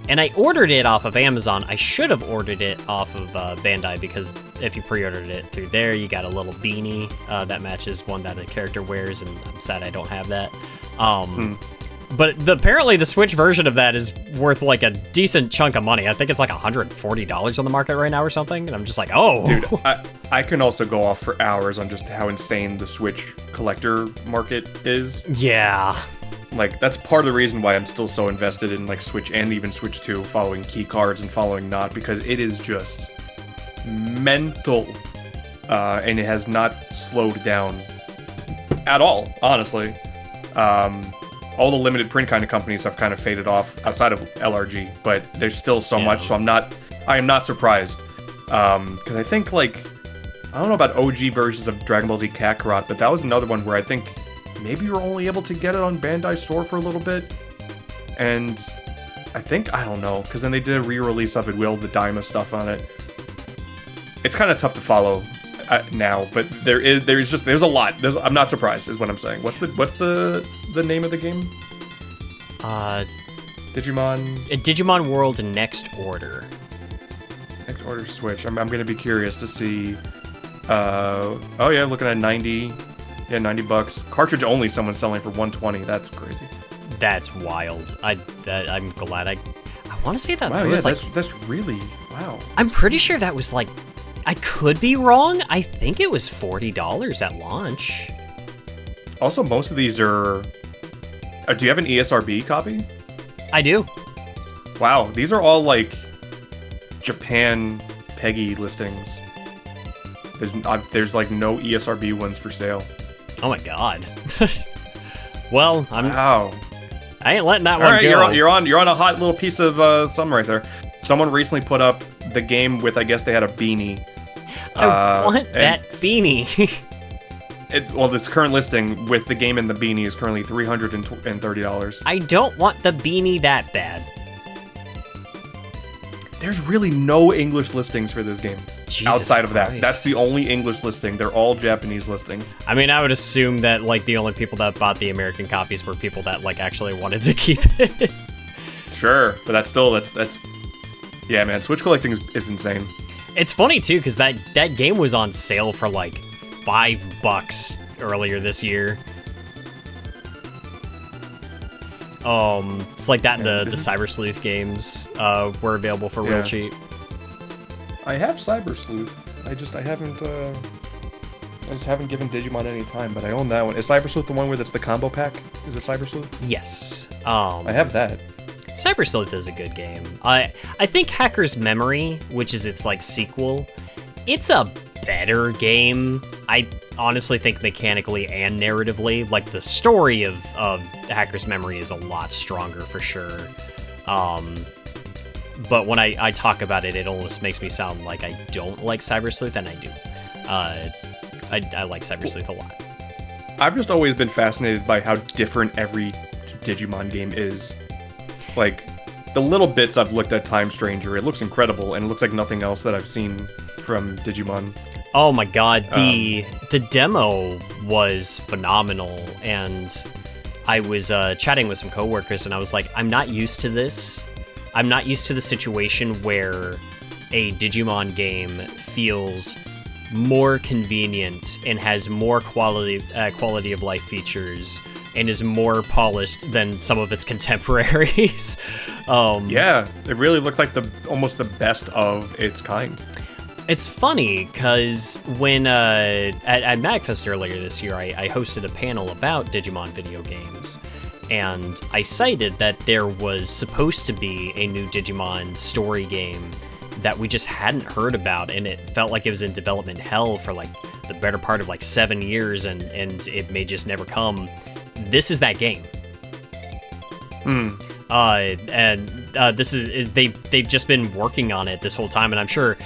And I ordered it off of Amazon. I should have ordered it off of Bandai, because if you pre-ordered it through there, you got a little beanie that matches one that a character wears, and I'm sad I don't have that. But apparently the Switch version of that is worth like a decent chunk of money. I think it's like $140 on the market right now or something, and I'm just like, oh. Dude, I can also go off for hours on just how insane the Switch collector market is. Yeah. Like, that's part of the reason why I'm still so invested in, like, Switch and even Switch 2, following key cards and following not, because it is just mental, and it has not slowed down at all, honestly. All the limited print kind of companies have kind of faded off outside of LRG, but there's still so much, so I am not surprised. Because I think, like, I don't know about OG versions of Dragon Ball Z Kakarot, but that was another one where I think maybe you were only able to get it on Bandai Store for a little bit. And I don't know, because then they did a re-release of it with all the Daima stuff on it. It's kind of tough to follow now, but there's a lot. I'm not surprised, is what I'm saying. What's the name of the game? Digimon World Next Order. Next Order Switch. I'm gonna be curious to see. Oh yeah, looking at 90. Yeah, $90. Cartridge only. Someone's selling for $120. That's crazy. That's wild. I'm glad I want to say that. Wow, was that's really wow. I'm pretty sure that was like, I could be wrong. I think it was $40 at launch. Also, most of these are. Do you have an ESRB copy? I do. Wow, these are all like Japan PEGI listings. There's like no ESRB ones for sale. Oh my god. Well, Wow. I ain't letting that All one right, go. you're on a hot little piece of something right there. Someone recently put up the game with, I guess they had a beanie. I want that beanie. Well, this current listing with the game and the beanie is currently $330. I don't want the beanie that bad. There's really no English listings for this game. Jesus outside of that. Christ. That's the only English listing. They're all Japanese listings. I mean, I would assume that, like, the only people that bought the American copies were people that, like, actually wanted to keep it. Sure, but that's yeah, man, Switch collecting is insane. It's funny, too, because that game was on sale for, like, $5 earlier this year. It's like that and the Cyber Sleuth games were available for real cheap. I have Cyber Sleuth. I just haven't given Digimon any time, but I own that one. Is Cyber Sleuth the one where that's the combo pack? Is it Cyber Sleuth? Yes. I have that. Cyber Sleuth is a good game. I think Hacker's Memory, which is its like sequel, it's a better game. I honestly think mechanically and narratively, like the story of Hacker's Memory is a lot stronger for sure. But when I talk about it, it almost makes me sound like I don't like Cyber Sleuth, and I do. I like Cyber Sleuth a lot. I've just always been fascinated by how different every Digimon game is. Like, the little bits I've looked at Time Stranger, it looks incredible, and it looks like nothing else that I've seen from Digimon. Oh my god, the demo was phenomenal, and I was chatting with some coworkers, and I was like, I'm not used to this. I'm not used to the situation where a Digimon game feels more convenient and has more quality of life features and is more polished than some of its contemporaries. Yeah, it really looks like almost the best of its kind. It's funny because when at MagFest earlier this year, I hosted a panel about Digimon video games, and I cited that there was supposed to be a new Digimon story game that we just hadn't heard about, and it felt like it was in development hell for like the better part of like 7 years, and it may just never come. This is that game. This is they've just been working on it this whole time, and I'm sure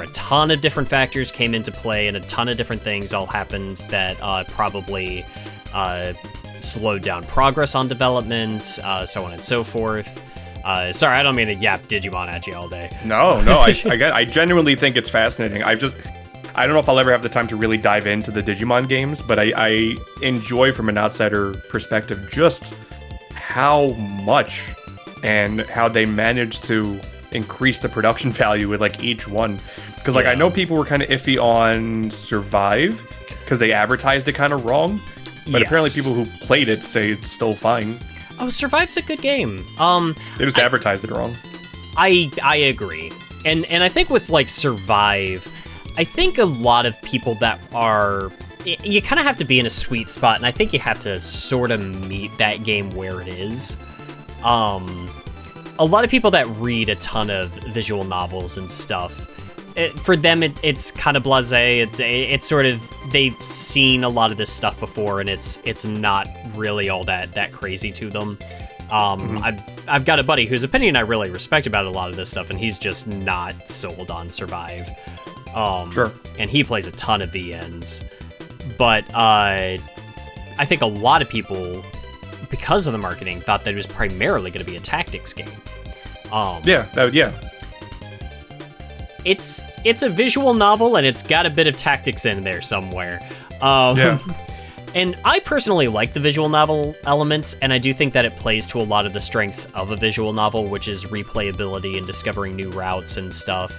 a ton of different factors came into play, and a ton of different things all happened that probably slowed down progress on development, so on and so forth. Sorry, I don't mean to yap Digimon at you all day. No, I genuinely think it's fascinating. I don't know if I'll ever have the time to really dive into the Digimon games, but I enjoy from an outsider perspective just how much and how they managed to increase the production value with like each one. Because like I know people were kind of iffy on Survive because they advertised it kind of wrong, but apparently people who played it say it's still fine. Oh, Survive's a good game. They just advertised it wrong. I agree. And I think with like Survive, I think a lot of people that are, you kind of have to be in a sweet spot, and I think you have to sort of meet that game where it is. A lot of people that read a ton of visual novels and stuff, for them it's kind of blasé. It's sort of, they've seen a lot of this stuff before, and it's not really all that crazy to them. I've got a buddy whose opinion I really respect about a lot of this stuff, and he's just not sold on Survive. Sure. And he plays a ton of VNs. But I think a lot of people, because of the marketing, thought that it was primarily going to be a tactics game. It's a visual novel, and it's got a bit of tactics in there somewhere. And I personally like the visual novel elements, and I do think that it plays to a lot of the strengths of a visual novel, which is replayability and discovering new routes and stuff.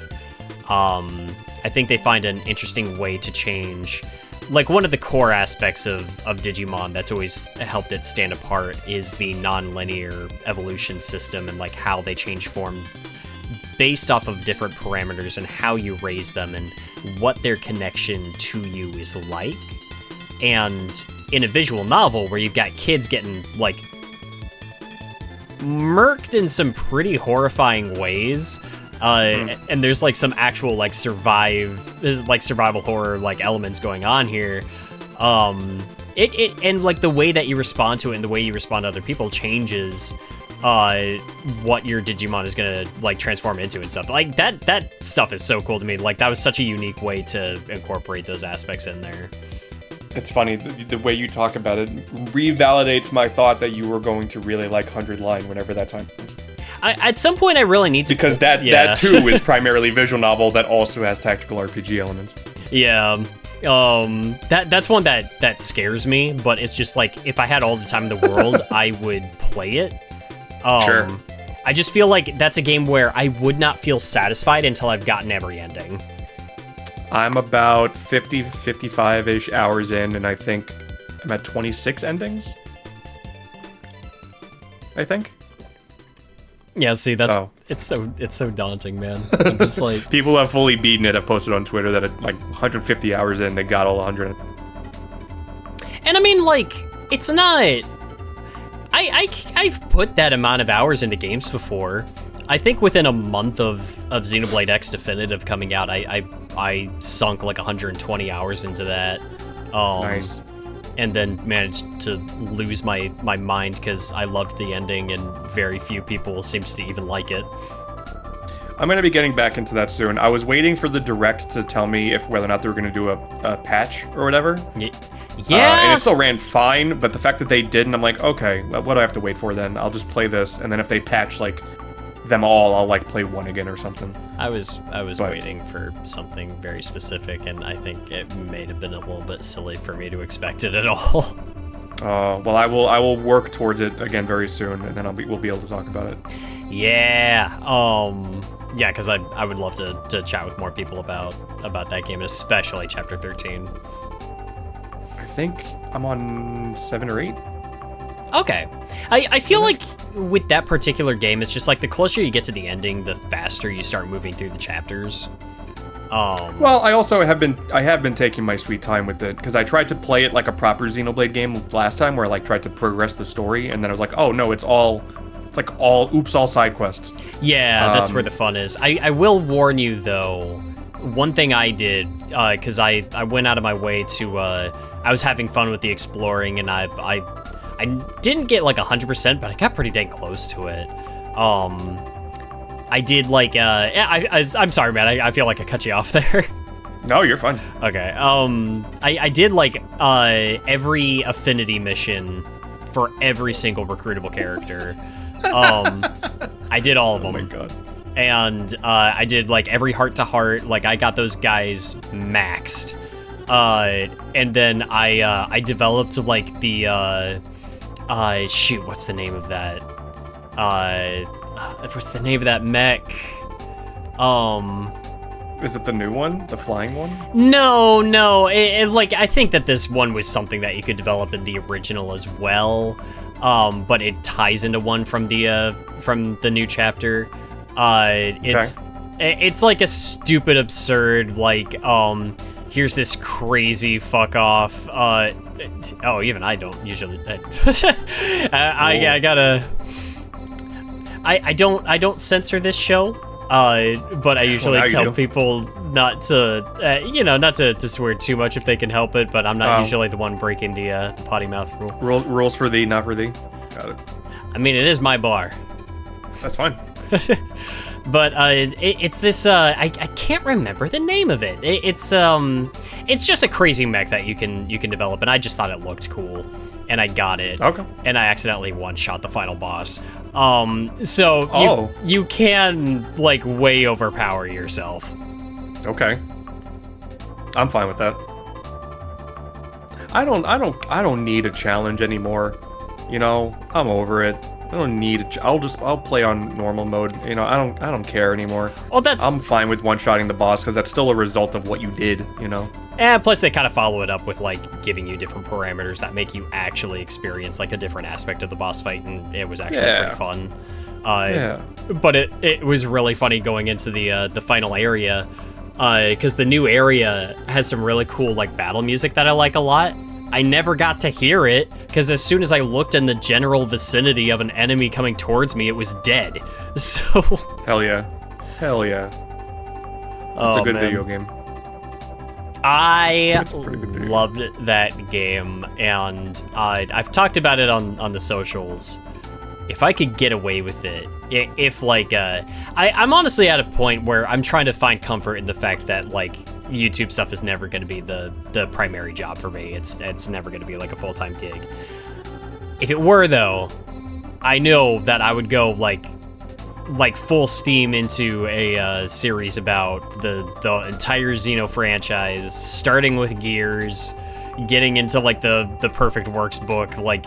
I think they find an interesting way to change. Like, one of the core aspects of Digimon that's always helped it stand apart is the non-linear evolution system, and like how they change form based off of different parameters and how you raise them and what their connection to you is like. And in a visual novel where you've got kids getting like murked in some pretty horrifying ways, And there's like some actual like survival horror like elements going on here. It and like the way that you respond to it and the way you respond to other people changes what your Digimon is gonna like transform into and stuff. Like that stuff is so cool to me. Like that was such a unique way to incorporate those aspects in there. It's funny, the way you talk about it revalidates my thought that you were going to really like 100 Line whenever that time comes. At some point I really need to... Because that too is primarily visual novel that also has tactical RPG elements. Yeah. That's one that scares me, but it's just like, if I had all the time in the world, I would play it. Sure. I just feel like that's a game where I would not feel satisfied until I've gotten every ending. I'm about 50, 55-ish hours in, and I think I'm at 26 endings. I think. Yeah, see, it's so daunting, man. I'm just like... People who have fully beaten it have posted on Twitter that at like 150 hours in, they got all 100. And I mean, like, it's not... I've put that amount of hours into games before. I think within a month of Xenoblade X Definitive coming out, I sunk like 120 hours into that. Nice. And then managed to lose my mind because I loved the ending and very few people seems to even like it. I'm going to be getting back into that soon. I was waiting for the Direct to tell me if whether or not they were going to do a patch or whatever. Yeah. And it still ran fine, but the fact that they didn't, I'm like, okay, what do I have to wait for then? I'll just play this, and then if they patch, like, them all, I'll, like, play one again or something. I was waiting for something very specific, and I think it may have been a little bit silly for me to expect it at all. Well, I will work towards it again very soon, and then we'll be able to talk about it. Yeah. Yeah, because I would love to chat with more people about that game, especially Chapter 13. I think I'm on 7 or 8. Okay. I feel like with that particular game, it's just like the closer you get to the ending, the faster you start moving through the chapters. Well, I also have been taking my sweet time with it, because I tried to play it like a proper Xenoblade game last time, where I like tried to progress the story, and then I was like, oh no, it's all side quests. Yeah, that's where the fun is. I will warn you though, one thing I did, because I went out of my way to, I was having fun with the exploring, and I didn't get like 100%, but I got pretty dang close to it. I did like, I'm sorry, man, I feel like I cut you off there. No, you're fine. Okay, I did like every affinity mission for every single recruitable character. I did all of them. Oh my god. And I did like every heart-to-heart, like I got those guys maxed. And then I developed like the, shoot, what's the name of that? What's the name of that mech? Is it the new one? The flying one? No. Like, I think that this one was something that you could develop in the original as well. But it ties into one from the new chapter. It's like a stupid, absurd, like, here's this crazy fuck off. Oh, even I don't usually. I don't censor this show, but I usually tell people not to swear too much if they can help it. But I'm not usually the one breaking the potty mouth rule. Rules for thee, not for thee. Got it. I mean, it is my bar. That's fine. But it's this. I can't remember the name of it. It's just a crazy mech that you can develop, and I just thought it looked cool, and I got it. Okay. And I accidentally one-shot the final boss. So you can like way overpower yourself. Okay. I'm fine with that. I don't need a challenge anymore. You know, I'm over it. I don't need it. I'll play on normal mode. You know, I don't care anymore. Well, I'm fine with one-shotting the boss because that's still a result of what you did, you know. And plus they kind of follow it up with like giving you different parameters that make you actually experience like a different aspect of the boss fight, and it was actually pretty fun. But it was really funny going into the final area, because the new area has some really cool like battle music that I like a lot. I never got to hear it, because as soon as I looked in the general vicinity of an enemy coming towards me, it was dead. So... Hell Hell yeah. It's a good video game. I pretty good video loved that game, and I've talked about it on the socials. If I could get away with it, if like, I'm honestly at a point where I'm trying to find comfort in the fact that like YouTube stuff is never going to be the primary job for me. It's never going to be like a full-time gig. If it were though, I know that I would go like full steam into a series about the entire Xeno franchise, starting with Gears, getting into like the Perfect Works book, like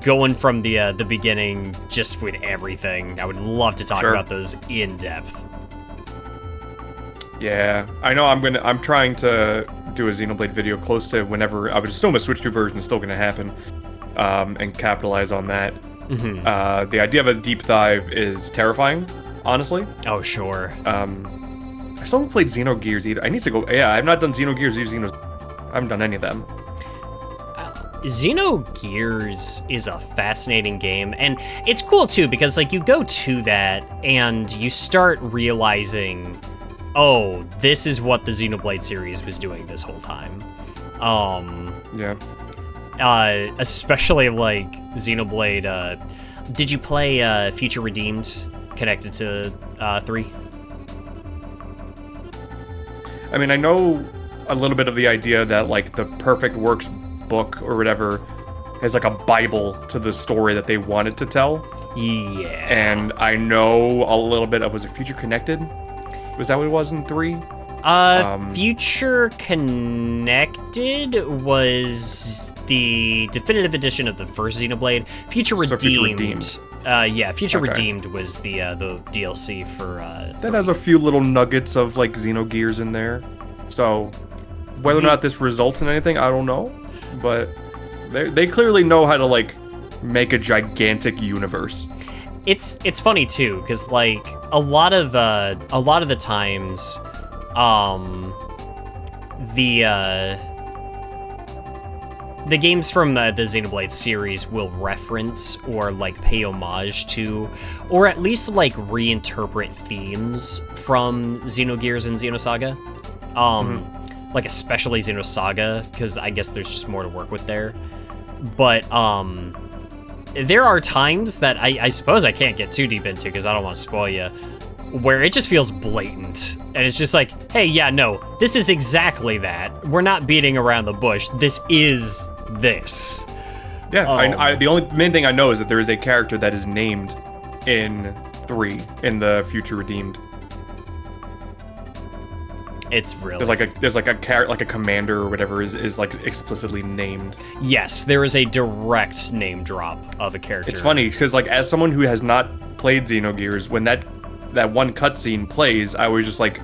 going from the beginning, just with everything. I would love to talk about those in depth. Yeah, I know. I'm trying to do a Xenoblade video close to whenever I would assume a Switch 2 version is still gonna happen, and capitalize on that. Mm-hmm. The idea of a deep dive is terrifying, honestly. Oh, sure. I still haven't played Xenogears either. I need to go. Yeah, I've not done Xenogears or I haven't done any of them. Xenogears is a fascinating game, and it's cool too because like you go to that and you start realizing, oh, this is what the Xenoblade series was doing this whole time. Yeah. Especially like Xenoblade. Did you play Future Redeemed connected to 3? I mean, I know a little bit of the idea that like the Perfect Works book or whatever is like a bible to the story that they wanted to tell. Yeah. And I know a little bit of, was it Future Connected? Was that what it was in 3? Future Connected was the definitive edition of the first Xenoblade. Future Redeemed. Future Redeemed. Future Redeemed was the DLC for. That has a few little nuggets of like Xenogears in there. So whether or not this results in anything, I don't know. But they clearly know how to like make a gigantic universe. It's funny too, because like a lot of the times, the games from the Xenoblade series will reference or like pay homage to, or at least like reinterpret themes from Xenogears and Xenosaga. Like especially Xenosaga, because I guess there's just more to work with there. But there are times that I suppose I can't get too deep into because I don't want to spoil you, where it just feels blatant. And it's just like, hey, yeah, no, this is exactly that. We're not beating around the bush. This is this. Yeah, the only main thing I know is that there is a character that is named in 3 in the Future Redeemed. It's really there's like a commander or whatever is like explicitly named. Yes, there is a direct name drop of a character. It's funny because like as someone who has not played Xenogears, when that one cutscene plays, I was just like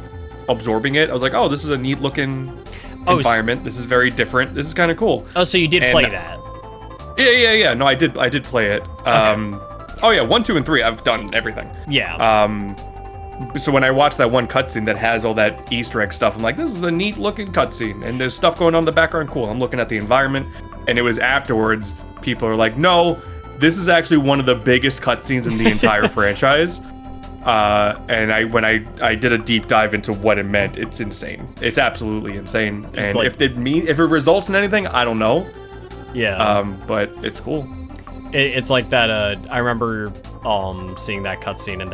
absorbing it. I was like, oh, this is a neat looking environment. This is very different. This is kind of cool. Oh, so you did play that? Yeah. No, I did play it. Okay. Oh yeah, 1, 2, and 3. I've done everything. Yeah. So when I watched that one cutscene that has all that Easter egg stuff, I'm like, this is a neat looking cutscene, and there's stuff going on in the background. Cool. I'm looking at the environment, and it was afterwards. People are like, no, this is actually one of the biggest cutscenes in the entire franchise. And when I did a deep dive into what it meant, it's insane. It's absolutely insane. And like, if it results in anything, I don't know. Yeah. But it's cool. It's like that. I remember seeing that cutscene, and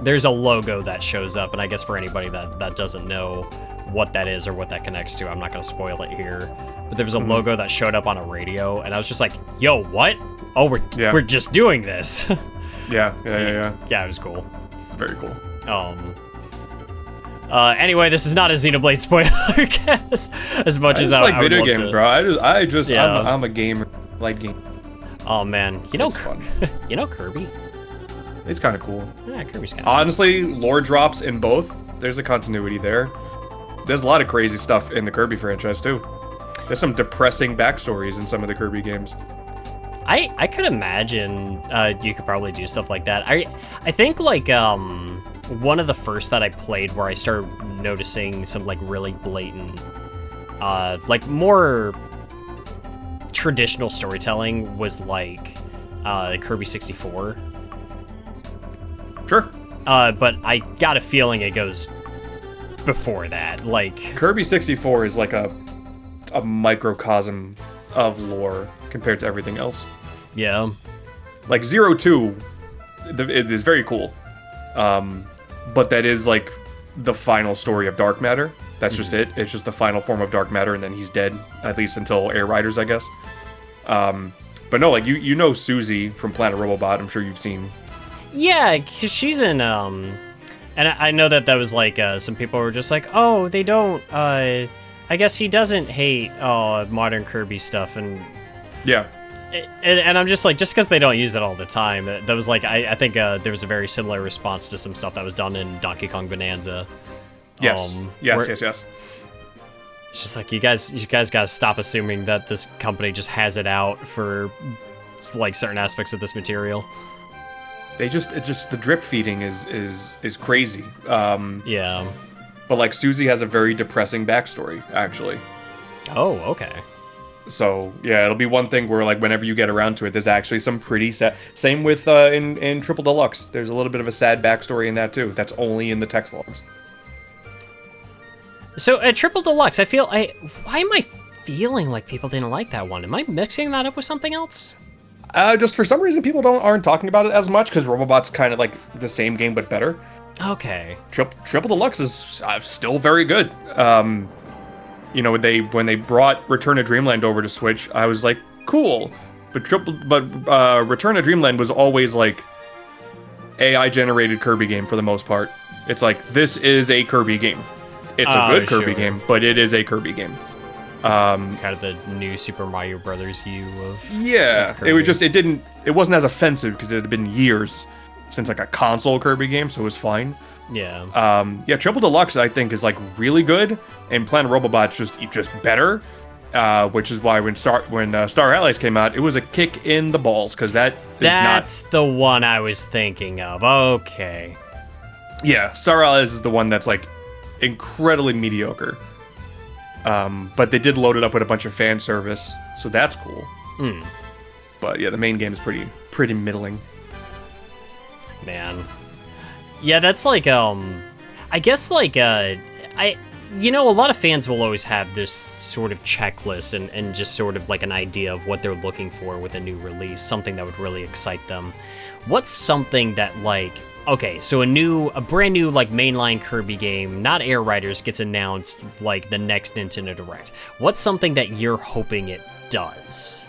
there's a logo that shows up, and I guess for anybody that doesn't know what that is or what that connects to, I'm not gonna spoil it here. But there was a logo that showed up on a radio, and I was just like, "Yo, what? Oh, we're just doing this." Yeah. Yeah, it was cool. Very cool. Anyway, this is not a Xenoblade spoiler cast as much as I like video games, bro. I'm a gamer. Like game. Oh man, you know, fun. You know Kirby. It's kind of cool. Yeah, Kirby's kind of honestly cool. Lore drops in both. There's a continuity there. There's a lot of crazy stuff in the Kirby franchise too. There's some depressing backstories in some of the Kirby games. I could imagine you could probably do stuff like that. I think like one of the first that I played where I started noticing some like really blatant like more traditional storytelling was like Kirby 64. Sure. but I got a feeling it goes before that. Like Kirby 64 is like a microcosm of lore compared to everything else. Yeah. Like 02, it is very cool, but that is like the final story of Dark Matter. That's just it. It's just the final form of Dark Matter, and then he's dead, at least until Air Riders, I guess. But no, like you know Susie from Planet Robobot. I'm sure you've seen. Yeah, because she's in and I know that was like some people were just like, oh, they don't. I guess he doesn't hate modern Kirby stuff, and yeah. And I'm just like, just because they don't use it all the time, that was like, I think there was a very similar response to some stuff that was done in Donkey Kong Bonanza. Yes. Yes. It's just like, you guys gotta stop assuming that this company just has it out for like certain aspects of this material. It's just the drip feeding is crazy. Yeah. But like Susie has a very depressing backstory, actually. Oh, okay. So yeah, it'll be one thing where like whenever you get around to it, there's actually some pretty sad. Same with in Triple Deluxe, there's a little bit of a sad backstory in that too. That's only in the text logs. So at Triple Deluxe, why am I feeling like people didn't like that one? Am I mixing that up with something else? Just for some reason, people aren't talking about it as much because Robobot's kind of like the same game but better. Okay. Triple Deluxe is still very good. You know, when they brought Return to Dreamland over to Switch, I was like, cool. But Return to Dreamland was always like AI generated Kirby game for the most part. It's like, this is a Kirby game. It's a good Kirby game, but it is a Kirby game. Kind of the new Super Mario Brothers view of Kirby. It wasn't as offensive because it had been years since like a console Kirby game, so it was fine. Yeah. Triple Deluxe I think is like really good, and Planet Robobot's just better. Which is why when Star Allies came out, it was a kick in the balls because that's the one I was thinking of. Okay. Yeah, Star Allies is the one that's like incredibly mediocre. But they did load it up with a bunch of fan service, so that's cool. But yeah, the main game is pretty middling. Man. Yeah, that's like, I guess like, a lot of fans will always have this sort of checklist and just sort of like an idea of what they're looking for with a new release, something that would really excite them. What's something that like, okay, so a brand new like mainline Kirby game, not Air Riders, gets announced like the next Nintendo Direct. What's something that you're hoping it does?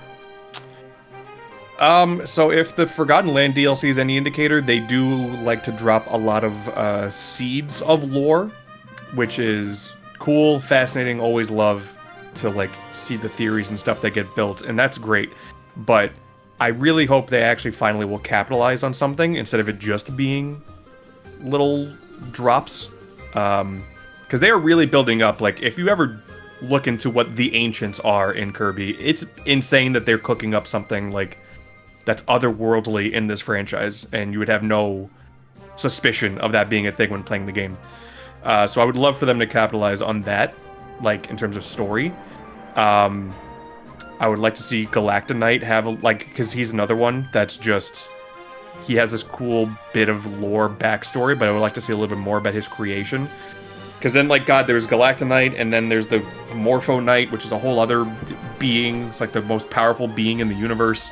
So if the Forgotten Land DLC is any indicator, they do like to drop a lot of seeds of lore, which is cool, fascinating, always love to like see the theories and stuff that get built, and that's great. But I really hope they actually finally will capitalize on something instead of it just being little drops. Because they are really building up. Like, if you ever look into what the Ancients are in Kirby, it's insane that they're cooking up something like that's otherworldly in this franchise, and you would have no suspicion of that being a thing when playing the game. So I would love for them to capitalize on that, like, in terms of story. I would like to see Galactonite have, because he's another one that's just, he has this cool bit of lore backstory, but I would like to see a little bit more about his creation. Because then, there's Galactonite, and then there's the Morpho Knight, which is a whole other being. It's like the most powerful being in the universe.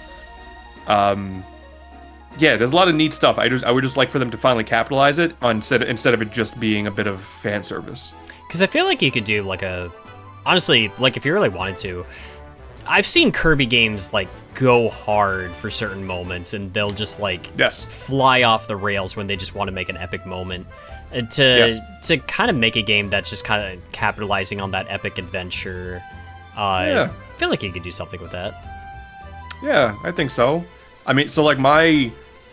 Yeah, there's a lot of neat stuff. I would just like for them to finally capitalize it instead of it just being a bit of fan service. Because I feel like you could do honestly, if you really wanted to, I've seen Kirby games go hard for certain moments, and they'll just fly off the rails when they just want to make an epic moment. To kind of make a game that's just kind of capitalizing on that epic adventure. I feel like you could do something with that. Yeah, I think so. I mean, so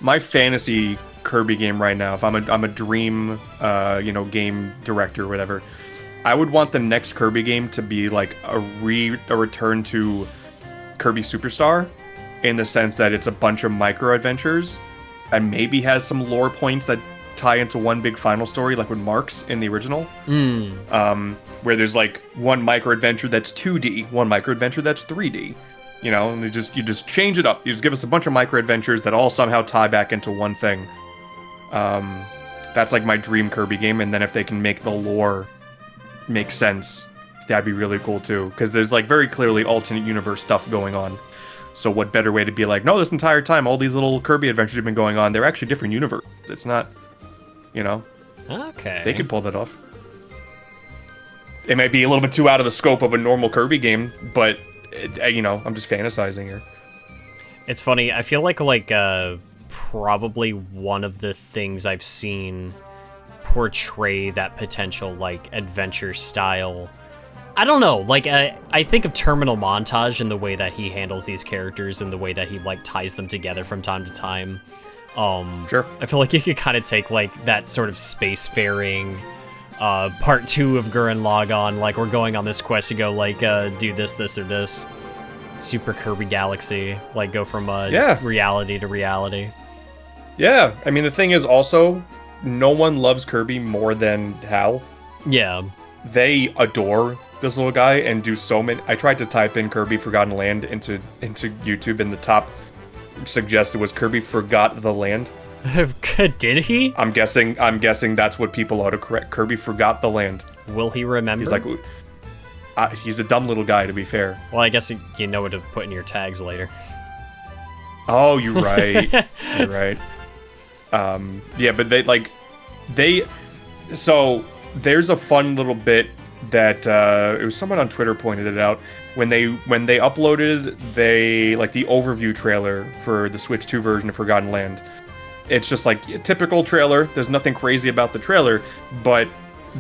my fantasy Kirby game right now, if I'm a dream game director or whatever, I would want the next Kirby game to be like a return to Kirby Superstar, in the sense that it's a bunch of micro adventures and maybe has some lore points that tie into one big final story, like with Marks in the original. Where there's one micro adventure that's 2D, one micro adventure that's 3D. And you just change it up. You just give us a bunch of micro adventures that all somehow tie back into one thing. That's like my dream Kirby game, and then if they can make the lore make sense, that'd be really cool too. Because there's like very clearly alternate universe stuff going on. So what better way to be like, no, this entire time, all these little Kirby adventures have been going on, they're actually different universes. It's not, you know. Okay. They could pull that off. It might be a little bit too out of the scope of a normal Kirby game, but, you know, I'm just fantasizing here. It's funny, I feel like probably one of the things I've seen portray that potential, like, adventure style. I don't know, like, I think of Terminal Montage and the way that he handles these characters and the way that he, like, ties them together from time to time. Sure. I feel like you could kind of take, like, that sort of spacefaring part 2 of Gurren Lagann, like, we're going on this quest to go, like, do this, or this. Super Kirby Galaxy, like, go from reality to reality. Yeah, I mean, the thing is also, no one loves Kirby more than Hal. Yeah. They adore this little guy and do so many. I tried to type in Kirby Forgotten Land into YouTube, and the top suggested was Kirby Forgot the Land. Did he? I'm guessing that's what people autocorrect. Kirby Forgot the Land. Will he remember? He's like, he's a dumb little guy, to be fair. Well, I guess you know what to put in your tags later. Oh, you're right. You're right. Yeah, but so there's a fun little bit that it was someone on Twitter pointed it out when they uploaded the overview trailer for the Switch 2 version of Forgotten Land. It's just like a typical trailer. There's nothing crazy about the trailer, but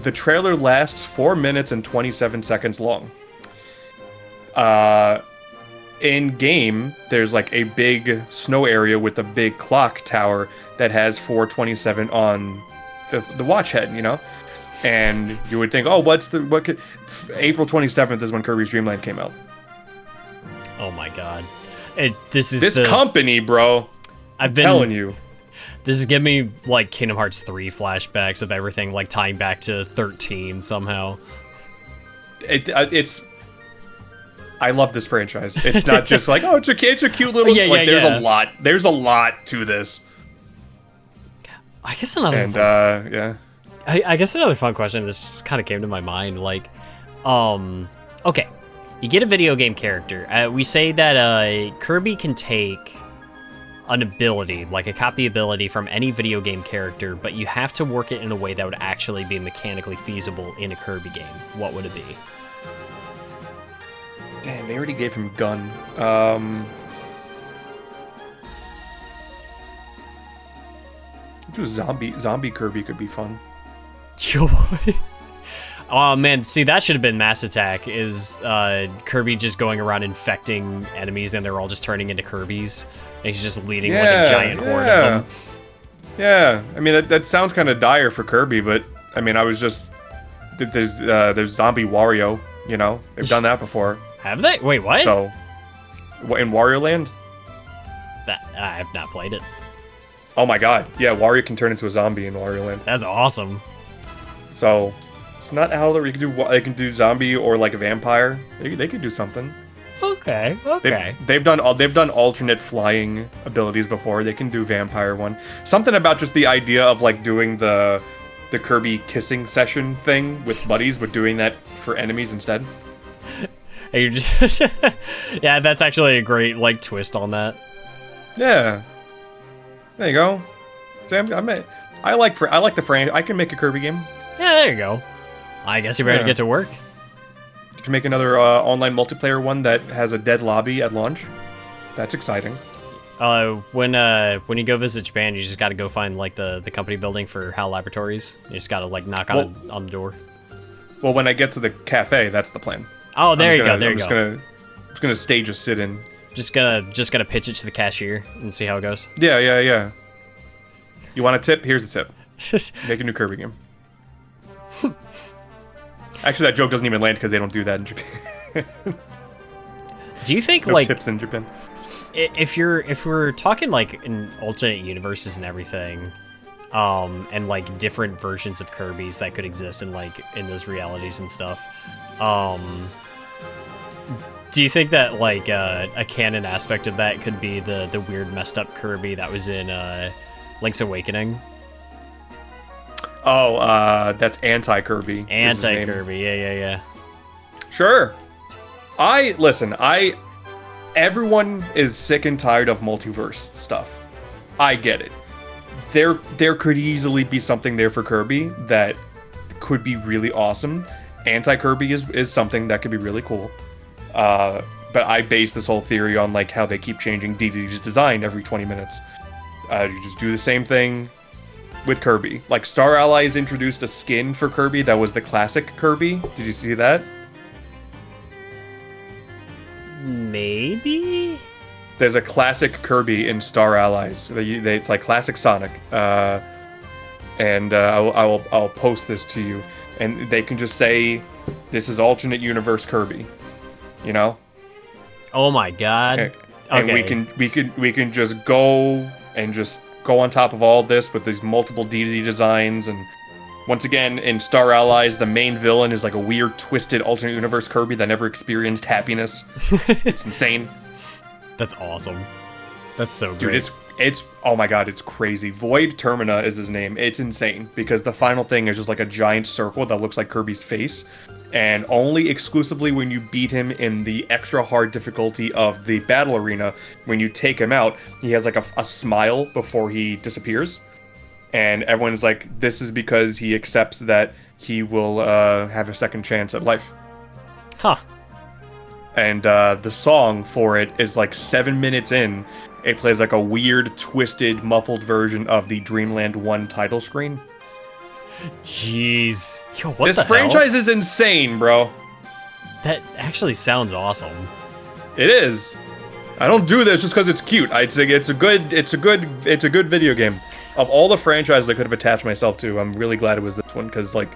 the trailer lasts 4 minutes and 27 seconds long. In game, there's like a big snow area with a big clock tower that has 4:27 on the watch head, you know? And you would think, oh, April 27th is when Kirby's Dream Land came out. Oh my god. This company, bro. I'm telling you. This is giving me, like, Kingdom Hearts 3 flashbacks of everything, like, tying back to 13 somehow. I love this franchise. It's not just like, oh, it's a cute little... There's a lot to this. I guess another... And, yeah. I guess another fun question, this just kind of came to my mind, like, okay, you get a video game character. We say that Kirby can take an ability, like a copy ability from any video game character, but you have to work it in a way that would actually be mechanically feasible in a Kirby game. What would it be? Damn, they already gave him gun. Zombie Kirby could be fun. Yo, oh man, see, that should have been Mass Attack, is Kirby just going around infecting enemies and they're all just turning into Kirbys, and he's just leading like a giant horde of them. Yeah, I mean, that sounds kind of dire for Kirby, but I mean, there's Zombie Wario, you know? They've done that before. Have they? Wait, what? So, in Wario Land? I have not played it. Oh my god, yeah, Wario can turn into a zombie in Wario Land. That's awesome. So, it's not how they can do zombie or like a vampire. They could do something. Okay. They've done alternate flying abilities before. They can do vampire one. Something about just the idea of like doing the Kirby kissing session thing with buddies, but doing that for enemies instead. Hey, you're just yeah, that's actually a great like twist on that. Yeah. There you go. Sam, I like the franchise. I can make a Kirby game. Yeah, there you go. I guess you better get to work. You can make another online multiplayer one that has a dead lobby at launch. That's exciting. When you go visit Japan, you just got to go find like the company building for HAL Laboratories. You just got to like knock on the door. Well, when I get to the cafe, that's the plan. Oh, there you go. I'm just gonna stage a sit-in. Just gonna pitch it to the cashier and see how it goes. Yeah. You want a tip? Here's a tip. Make a new Kirby game. Actually, that joke doesn't even land because they don't do that in Japan. Do you think no like tips in Japan? If we're talking like in alternate universes and everything, and like different versions of Kirby's that could exist in those realities and stuff, do you think that like a canon aspect of that could be the weird messed up Kirby that was in Link's Awakening? Oh, that's Anti-Kirby. Anti-Kirby, yeah. Sure. Everyone is sick and tired of multiverse stuff. I get it. There could easily be something there for Kirby that could be really awesome. Anti-Kirby is something that could be really cool. But I base this whole theory on like how they keep changing DDD's design every 20 minutes. You just do the same thing with Kirby. Like Star Allies introduced a skin for Kirby that was the classic Kirby. Did you see that? Maybe? There's a classic Kirby in Star Allies. It's like classic Sonic. I'll post this to you, and they can just say, "This is alternate universe Kirby," you know. Oh my god! And okay. we can just go on top of all this with these multiple DD designs. And once again, in Star Allies, the main villain is like a weird, twisted alternate universe Kirby that never experienced happiness. It's insane. That's awesome. That's so great. Dude, it's oh my god, it's crazy. Void Termina is his name. It's insane because the final thing is just like a giant circle that looks like Kirby's face, and only exclusively when you beat him in the extra hard difficulty of the battle arena, when you take him out, he has like a smile before he disappears, and everyone's like, this is because he accepts that he will have a second chance at life. Huh. And the song for it is like 7 minutes in. It plays like a weird, twisted, muffled version of the Dreamland 1 title screen. Jeez. Yo, what the hell? This franchise is insane, bro. That actually sounds awesome. It is. I don't do this just because it's cute. I'd say it's a good video game. Of all the franchises I could have attached myself to, I'm really glad it was this one because, like,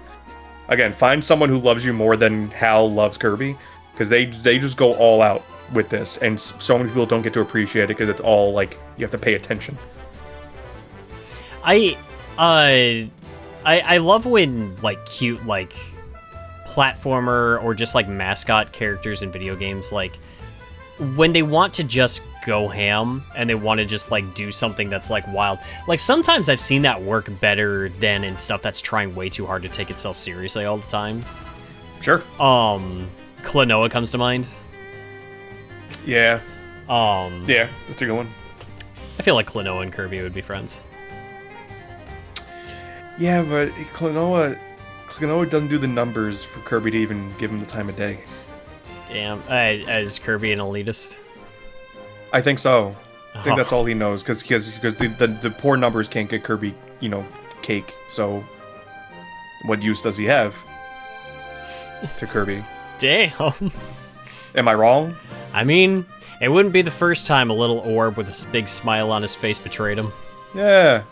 again, find someone who loves you more than Hal loves Kirby, because they just go all out with this, and so many people don't get to appreciate it because it's all like you have to pay attention. I love when like cute like platformer or just like mascot characters in video games, like when they want to just go ham and they want to just like do something that's like wild. Like sometimes I've seen that work better than in stuff that's trying way too hard to take itself seriously all the time. Sure. Klonoa comes to mind. Yeah. Yeah, that's a good one. I feel like Klonoa and Kirby would be friends. Yeah, but Klonoa doesn't do the numbers for Kirby to even give him the time of day. Damn. Is Kirby an elitist? I think so. I think that's all he knows, because the poor numbers can't get Kirby, cake. So, what use does he have to Kirby? Damn. Am I wrong? I mean, it wouldn't be the first time a little orb with a big smile on his face betrayed him. Yeah.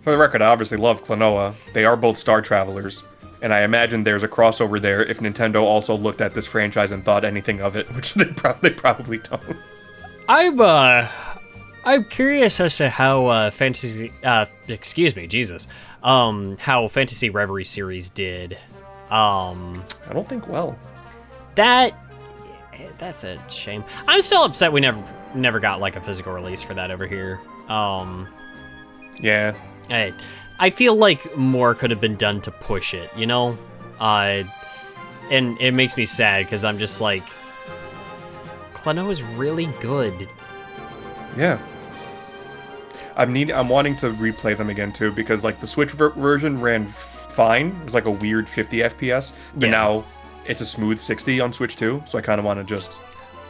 For the record, I obviously love Klonoa. They are both Star Travelers, and I imagine there's a crossover there if Nintendo also looked at this franchise and thought anything of it, which they probably don't. I'm curious as to how how Fantasy Reverie series did. I don't think well. That's a shame. I'm still upset we never got like a physical release for that over here. Yeah. I feel like more could have been done to push it, and it makes me sad because I'm just like, Klonoa is really good. Yeah. I'm wanting to replay them again too, because like the Switch version ran fine. It was like a weird 50 FPS, but now it's a smooth 60 on Switch 2, so I kind of want to just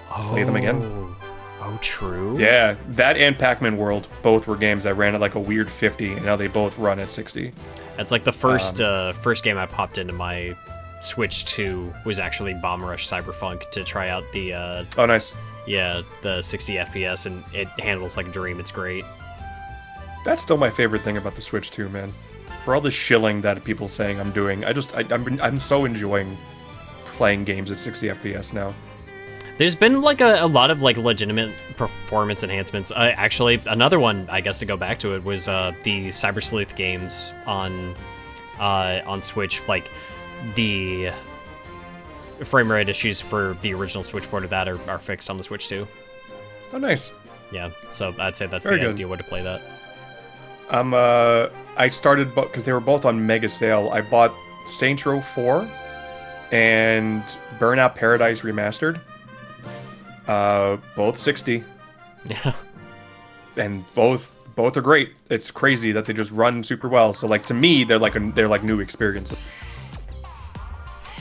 play them again. Oh, true. Yeah, that and Pac-Man World both were games that ran at like a weird 50, and now they both run at 60. That's like the first game I popped into my Switch 2 was actually Bomb Rush Cyberpunk to try out the oh, nice. Yeah, the 60 FPS, and it handles like a dream. It's great. That's still my favorite thing about the Switch 2, man. For all the shilling that people saying I'm doing, I'm so enjoying playing games at 60 FPS now. There's been like a lot of like legitimate performance enhancements. Actually, another one, I guess, to go back to it was the Cyber Sleuth games on Switch. Like the frame rate issues for the original Switch port of that are fixed on the Switch too. Oh, nice. Yeah, so I'd say that's Very the good. ideal way to play that. I started because they were both on mega sale. I bought Saints Row 4 and Burnout Paradise Remastered. Both 60. Yeah. And both are great. It's crazy that they just run super well. So like to me, they're like new experiences.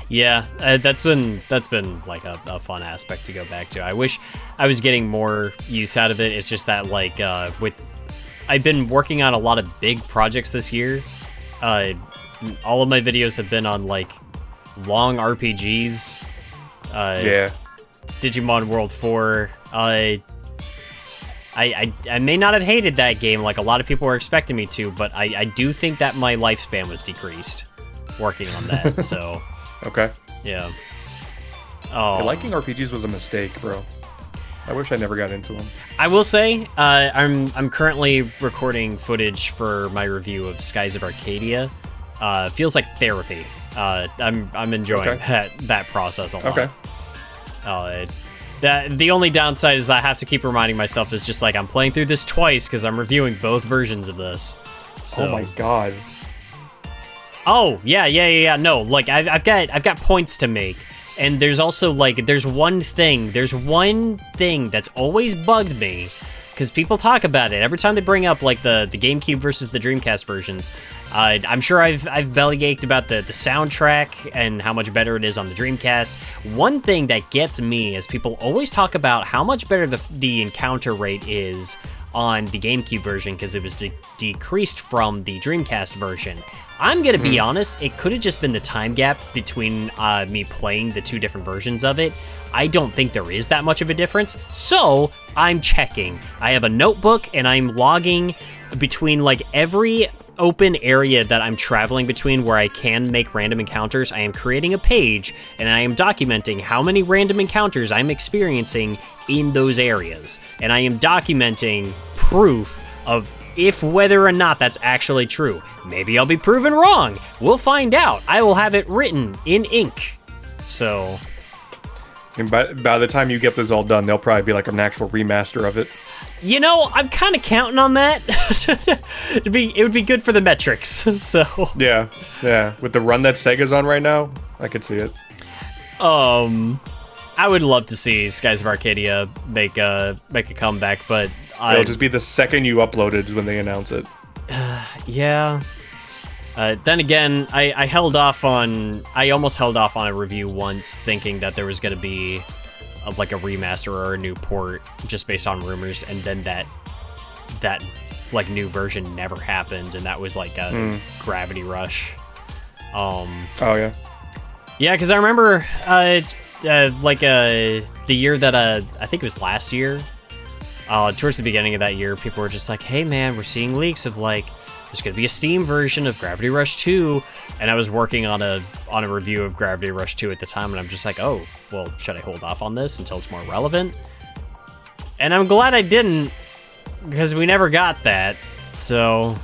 Yeah, that's been like a fun aspect to go back to. I wish I was getting more use out of it. It's just that like I've been working on a lot of big projects this year. All of my videos have been on like long RPGs. Yeah. Digimon World 4. I may not have hated that game like a lot of people were expecting me to, but I do think that my lifespan was decreased working on that. So. Okay. Yeah. Oh. Liking RPGs was a mistake, bro. I wish I never got into them. I will say, I'm currently recording footage for my review of Skies of Arcadia. Feels like therapy. I'm enjoying that process a lot. Okay. The only downside is I have to keep reminding myself is just like I'm playing through this twice because I'm reviewing both versions of this. So. Oh my god. Oh yeah. No, like I've got points to make, and there's also like there's one thing that's always bugged me, because people talk about it every time they bring up like the GameCube versus the Dreamcast versions. I'm sure I've bellyached about the soundtrack and how much better it is on the Dreamcast. One thing that gets me is people always talk about how much better the encounter rate is on the GameCube version because it was decreased from the Dreamcast version. I'm gonna be honest, it could have just been the time gap between me playing the two different versions of it. I don't think there is that much of a difference, so I'm checking. I have a notebook and I'm logging between like every open area that I'm traveling between where I can make random encounters. I am creating a page and I am documenting how many random encounters I'm experiencing in those areas. And I am documenting proof of if whether or not that's actually true. Maybe I'll be proven wrong. We'll find out. I will have it written in ink. So... And by the time you get this all done, there'll probably be like an actual remaster of it. You know, I'm kind of counting on that. It would be good for the metrics. So yeah. With the run that Sega's on right now, I could see it. I would love to see Skies of Arcadia make a comeback, but it'll just be the second you upload it is when they announce it. Yeah. Then again, I almost held off on a review once, thinking that there was going to be like a remaster or a new port just based on rumors, and then that like new version never happened, and that was like a Gravity Rush. Oh yeah. Yeah, because I remember the year that I think it was last year. Towards the beginning of that year, people were just like, "Hey man, we're seeing leaks of like." There's going to be a Steam version of Gravity Rush 2, and I was working on a review of Gravity Rush 2 at the time, and I'm just like, oh, well, should I hold off on this until it's more relevant? And I'm glad I didn't, because we never got that, so...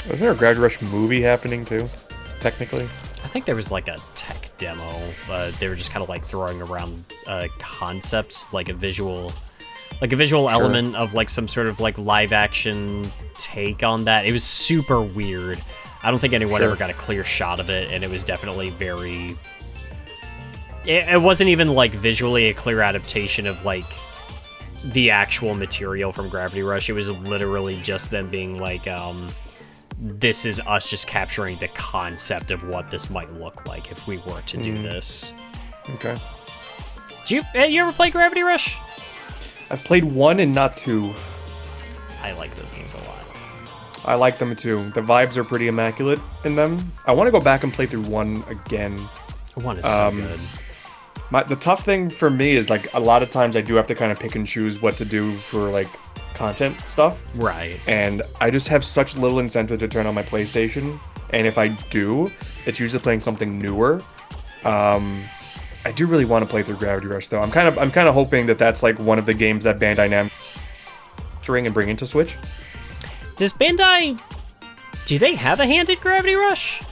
Wasn't there a Gravity Rush movie happening, too, technically? I think there was, like, a tech demo. They were just kind of, like, throwing around concepts, like a visual element of like some sort of like live action take on that. It was super weird. I don't think anyone ever got a clear shot of it, and it was definitely very... It wasn't even like visually a clear adaptation of like the actual material from Gravity Rush. It was literally just them being like, this is us just capturing the concept of what this might look like if we were to do this. Okay. You ever play Gravity Rush? I've played 1 and not 2. I like those games a lot. I like them too. The vibes are pretty immaculate in them. I want to go back and play through 1 again. 1 is so good. The tough thing for me is like a lot of times I do have to kind of pick and choose what to do for like content stuff. Right. And I just have such little incentive to turn on my PlayStation. And if I do, it's usually playing something newer. I do really want to play through Gravity Rush though. I'm kind of hoping that that's like one of the games that Bandai Namco and bring into Switch. Does Bandai... Do they have a hand at Gravity Rush?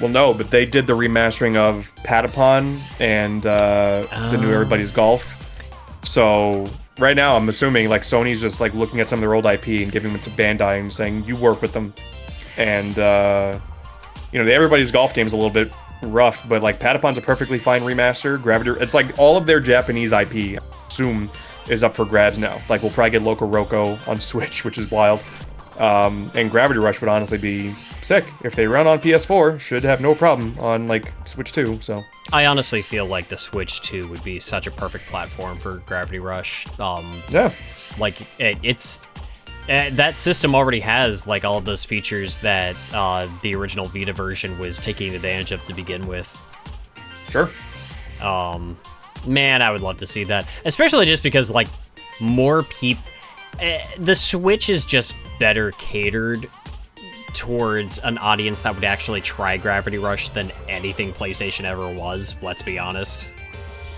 Well, no, but they did the remastering of Patapon and the new Everybody's Golf. So right now, I'm assuming like Sony's just like looking at some of their old IP and giving them to Bandai and saying, you work with them. And, everybody's golf game is a little bit rough, but like Patapon's a perfectly fine remaster. Gravity, it's like all of their Japanese IP, I assume, is up for grabs now. Like we'll probably get Loco Roco on Switch, which is wild. And Gravity Rush would honestly be sick. If they run on PS4, should have no problem on like Switch 2, so. I honestly feel like the Switch 2 would be such a perfect platform for Gravity Rush. Yeah. Like, it's... that system already has, like, all of those features that the original Vita version was taking advantage of to begin with. Sure. Man, I would love to see that. Especially just because, like, more people... the Switch is just better catered towards an audience that would actually try Gravity Rush than anything PlayStation ever was, let's be honest.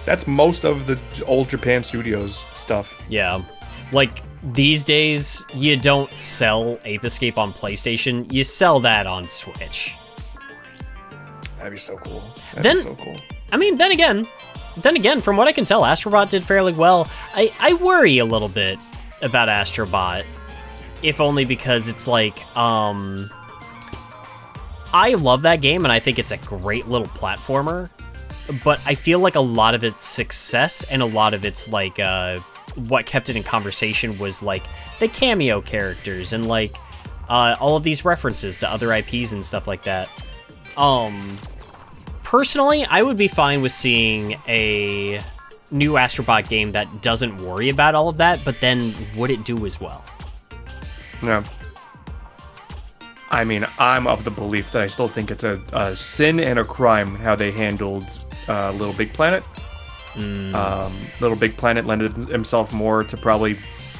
That's most of the old Japan Studios stuff. Yeah. Like, these days, you don't sell Ape Escape on PlayStation, you sell that on Switch. That'd be so cool. Then, I mean, then again, from what I can tell, Astrobot did fairly well. I worry a little bit about Astrobot, if only because it's like, I love that game and I think it's a great little platformer, but I feel like a lot of its success and a lot of its like, what kept it in conversation was like the cameo characters and like, all of these references to other IPs and stuff like that. Personally, I would be fine with seeing a new Astrobot game that doesn't worry about all of that, but then would it do as well? Yeah. I mean, I'm of the belief that I still think it's a sin and a crime how they handled Little Big Planet. Little Big Planet lended himself more to probably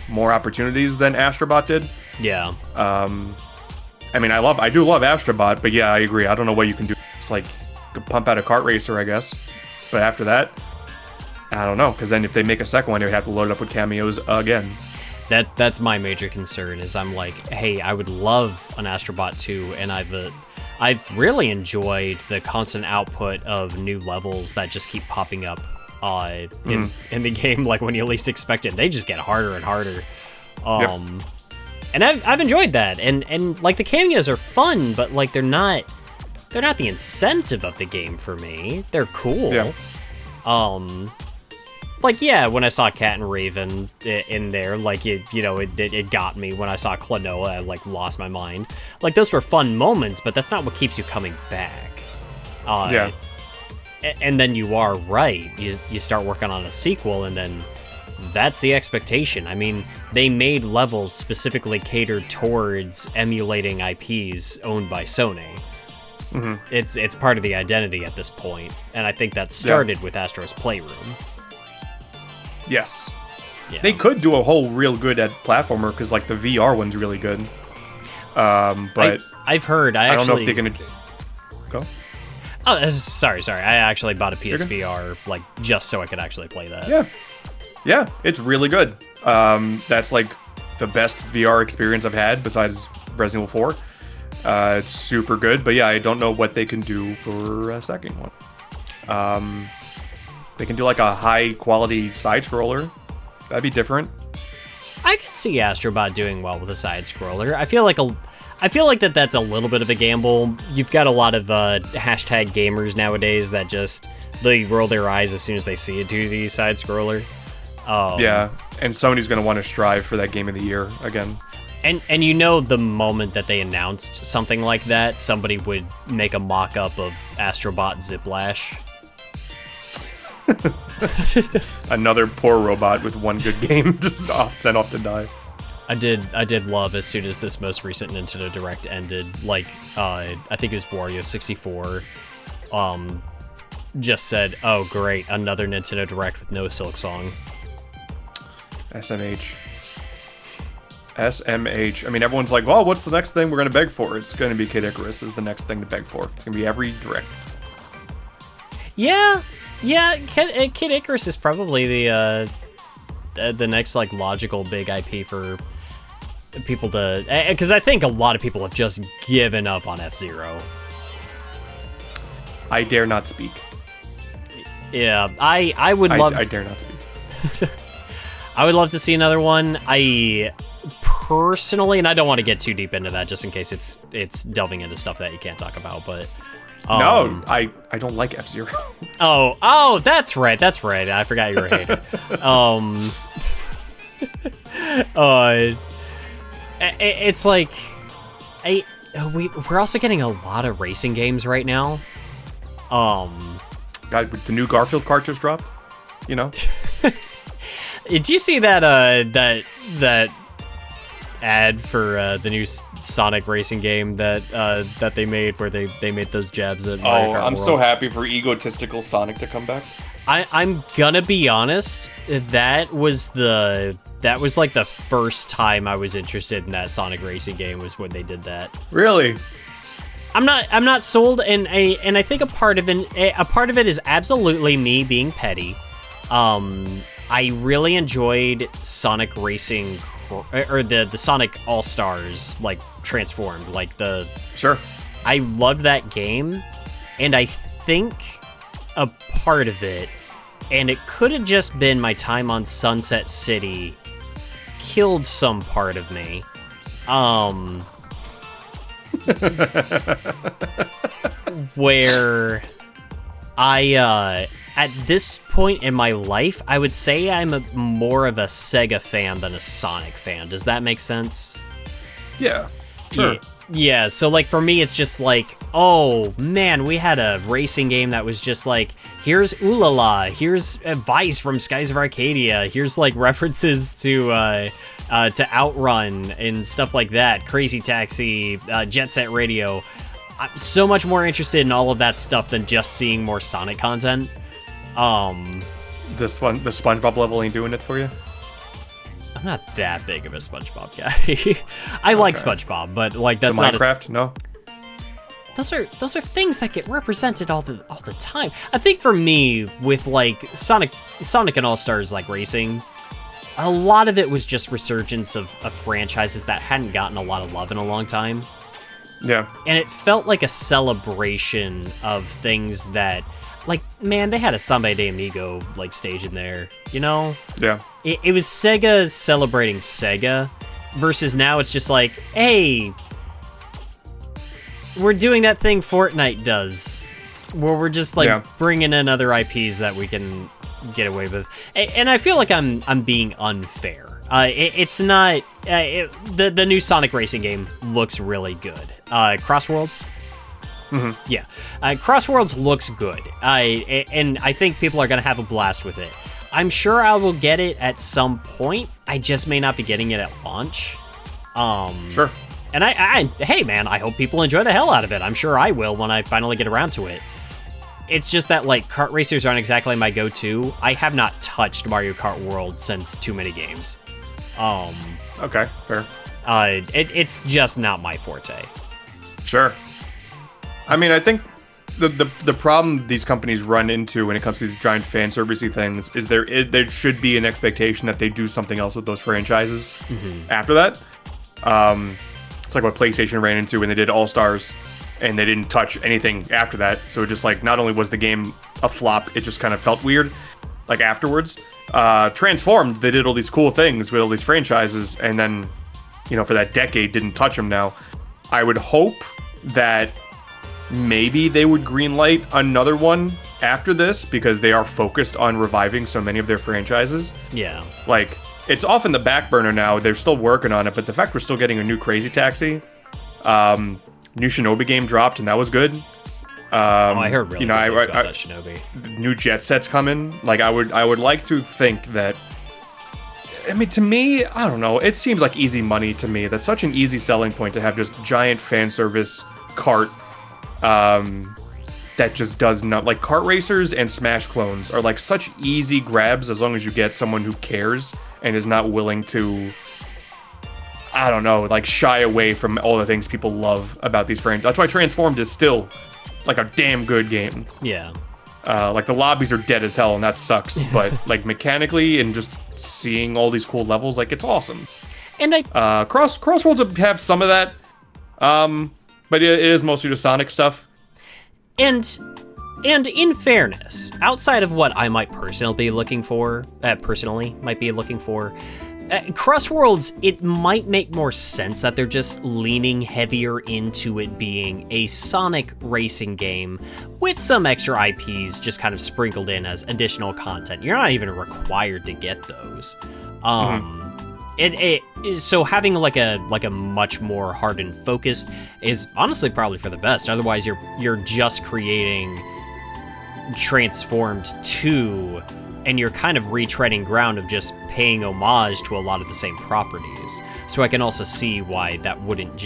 more opportunities than Astrobot did. Yeah. I mean, I do love Astrobot, but yeah, I agree. I don't know what you can do. It's like pump out a kart racer, I guess. But after that, I don't know, because then if they make a second one, they would have to load it up with cameos again. That's my major concern. Is I'm like, hey, I would love an Astrobot 2, and I've really enjoyed the constant output of new levels that just keep popping up in the game. Like when you least expect it, they just get harder and harder. And I've enjoyed that, and like the cameos are fun, but like they're not the incentive of the game for me. They're cool. Yeah. Like, yeah, when I saw Cat and Raven in there, like, it got me. When I saw Klonoa, I, like, lost my mind. Like, those were fun moments, but that's not what keeps you coming back. Yeah. And then you are right. You start working on a sequel, and then that's the expectation. I mean, they made levels specifically catered towards emulating IPs owned by Sony. Mm-hmm. It's part of the identity at this point, and I think that started with Astro's Playroom. Yes. Yeah. They could do a whole real good at platformer because like the VR one's really good. But I've heard. I don't know if they're gonna go. Oh, sorry. I actually bought a PSVR like just so I could actually play that. Yeah, it's really good. That's like the best VR experience I've had besides Resident Evil 4. It's super good, but yeah, I don't know what they can do for a second one. They can do like a high quality side scroller. That'd be different. I could see Astrobot doing well with a side scroller. I feel like that's a little bit of a gamble. You've got a lot of hashtag gamers nowadays that just they roll their eyes as soon as they see a 2D side scroller. Yeah, and Sony's gonna want to strive for that game of the year again. And the moment that they announced something like that, somebody would make a mock-up of Astrobot Ziplash. Another poor robot with one good game just sent off to die. I did love as soon as this most recent Nintendo Direct ended, like I think it was Wario 64 just said, "Oh great, another Nintendo Direct with no Silk Song." SMH. I mean, everyone's like, "Well, what's the next thing we're gonna beg for?" It's gonna be Kid Icarus is the next thing to beg for. It's gonna be every Direct. Yeah, Kid Icarus is probably the next like logical big IP for people to, because I think a lot of people have just given up on F-Zero. I dare not speak. Yeah, I would love. I dare not speak. I would love to see another one. I personally, and I don't want to get too deep into that just in case it's delving into stuff that you can't talk about, but no, I don't like F-Zero. Oh, that's right. I forgot you were a hater. It's like we're also getting a lot of racing games right now. God, the new Garfield cart just dropped. You know. Did you see that that ad for the new Sonic racing game that they made, where they made those jabs at Mario Kart I'm World? so happy for egotistical Sonic to come back. I'm gonna be honest, that was like the first time I was interested in that Sonic racing game, was when they did that. Really? I'm not sold, and I think a part of it is absolutely me being petty. I really enjoyed Sonic Racing, or the Sonic All-Stars, like, Transformed, like the... Sure. I loved that game, and I think a part of it, and it could have just been my time on Sunset City, killed some part of me. Where I, at this point in my life, I would say I'm more of a Sega fan than a Sonic fan. Does that make sense? Yeah, sure. Yeah, so like for me, it's just like, oh man, we had a racing game that was just like, here's Ooh La La, here's Vice from Skies of Arcadia, here's like references to Outrun and stuff like that, Crazy Taxi, Jet Set Radio. I'm so much more interested in all of that stuff than just seeing more Sonic content. The SpongeBob level ain't doing it for you? I'm not that big of a SpongeBob guy. I like SpongeBob, but like that's not Minecraft. No. Those are things that get represented all the time. I think for me, with like Sonic and All-Stars like racing, a lot of it was just resurgence of franchises that hadn't gotten a lot of love in a long time. Yeah. And it felt like a celebration of things that, like, man, they had a Samba de Amigo like stage in there, you know? Yeah. It was Sega celebrating Sega, versus now it's just like, hey, we're doing that thing Fortnite does, where we're just like bringing in other IPs that we can get away with. And I feel like I'm being unfair. It's not, the new Sonic racing game looks really good. Crossworlds? Mm-hmm. Yeah. Crossworlds looks good. And I think people are going to have a blast with it. I'm sure I will get it at some point. I just may not be getting it at launch. Sure. And hey man, I hope people enjoy the hell out of it. I'm sure I will when I finally get around to it. It's just that, like, kart racers aren't exactly my go-to. I have not touched Mario Kart World since Too Many Games. Okay, fair. It's just not my forte. Sure. I mean, I think the problem these companies run into when it comes to these giant fan servicey things is there should be an expectation that they do something else with those franchises after that. It's like what PlayStation ran into when they did All-Stars, and they didn't touch anything after that. So it just, like, not only was the game a flop, it just kind of felt weird, like, afterwards. Transformed, they did all these cool things with all these franchises, and then, you know, for that decade, didn't touch them now. I would hope that maybe they would greenlight another one after this, because they are focused on reviving so many of their franchises. Yeah. Like, it's off in the back burner now. They're still working on it, but the fact we're still getting a new Crazy Taxi, new Shinobi game dropped, and that was good. I heard really good things about that Shinobi. New Jet Set's coming. Like, I would like to think that. I mean, to me, I don't know. It seems like easy money to me. That's such an easy selling point to have just giant fan service cart. That just does not, like, kart racers and Smash clones are like such easy grabs as long as you get someone who cares and is not willing to, I don't know, like, shy away from all the things people love about these franchises. That's why Transformed is still like a damn good game. Yeah. Like, the lobbies are dead as hell, and that sucks. But, like, mechanically and just seeing all these cool levels, like, it's awesome. And Crossworlds would have some of that, but it is mostly the Sonic stuff. And And in fairness, outside of what I might personally be looking for, Crossworlds, it might make more sense that they're just leaning heavier into it being a Sonic racing game with some extra IPs just kind of sprinkled in as additional content. You're not even required to get those. So having like a much more hardened focus is honestly probably for the best. Otherwise, you're just creating Transformed 2, and you're kind of retreading ground of just paying homage to a lot of the same properties. So I can also see why that wouldn't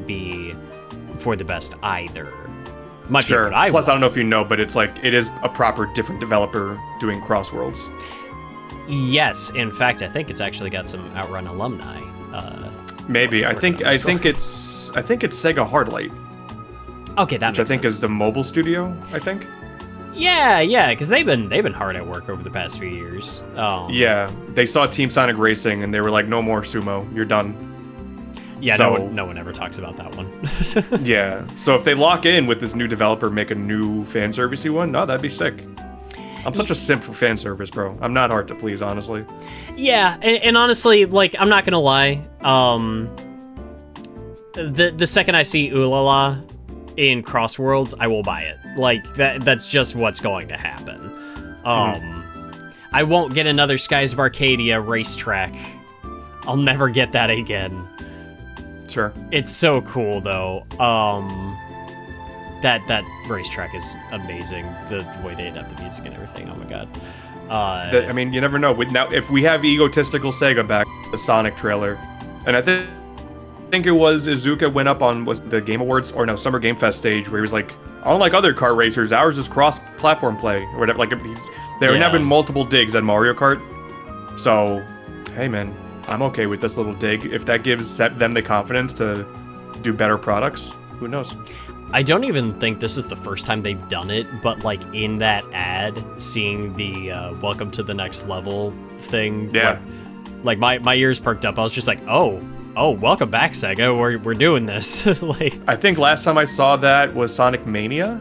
be for the best either. Might be what I Plus, want. I don't know if you know, but it's like it is a proper different developer doing Crossworlds. Yes, in fact, I think it's actually got some Outrun alumni. Maybe I think it's Sega Hardlight. Okay, that which makes I think sense. is the mobile studio. I think. Yeah, because they've been hard at work over the past few years. Yeah, they saw Team Sonic Racing and they were like, "No more sumo, you're done." Yeah, so, no one ever talks about that one. Yeah, so if they lock in with this new developer, make a new fan servicey one, no, that'd be sick. I'm such a simp for fan service, bro. I'm not hard to please, honestly. Yeah, and honestly, like, I'm not gonna lie. The second I see Ulala in Crossworlds, I will buy it. Like, that's just what's going to happen. I won't get another Skies of Arcadia racetrack. I'll never get that again. Sure. It's so cool, though. That racetrack is amazing. The way they adapt the music and everything. Oh my god. I mean, you never know. Now, if we have egotistical Sega back, the Sonic trailer, and I think it was Izuka went up on the Game Awards or no Summer Game Fest stage where he was like, unlike other car racers, ours is cross-platform play or whatever. Like there have now been multiple digs at Mario Kart. So, hey man, I'm okay with this little dig. If that gives them the confidence to do better products, who knows? I don't even think this is the first time they've done it, but like in that ad, seeing the welcome to the next level thing, yeah, like my ears perked up. I was just like, oh, welcome back, Sega. We're doing this. Like, I think last time I saw that was Sonic Mania.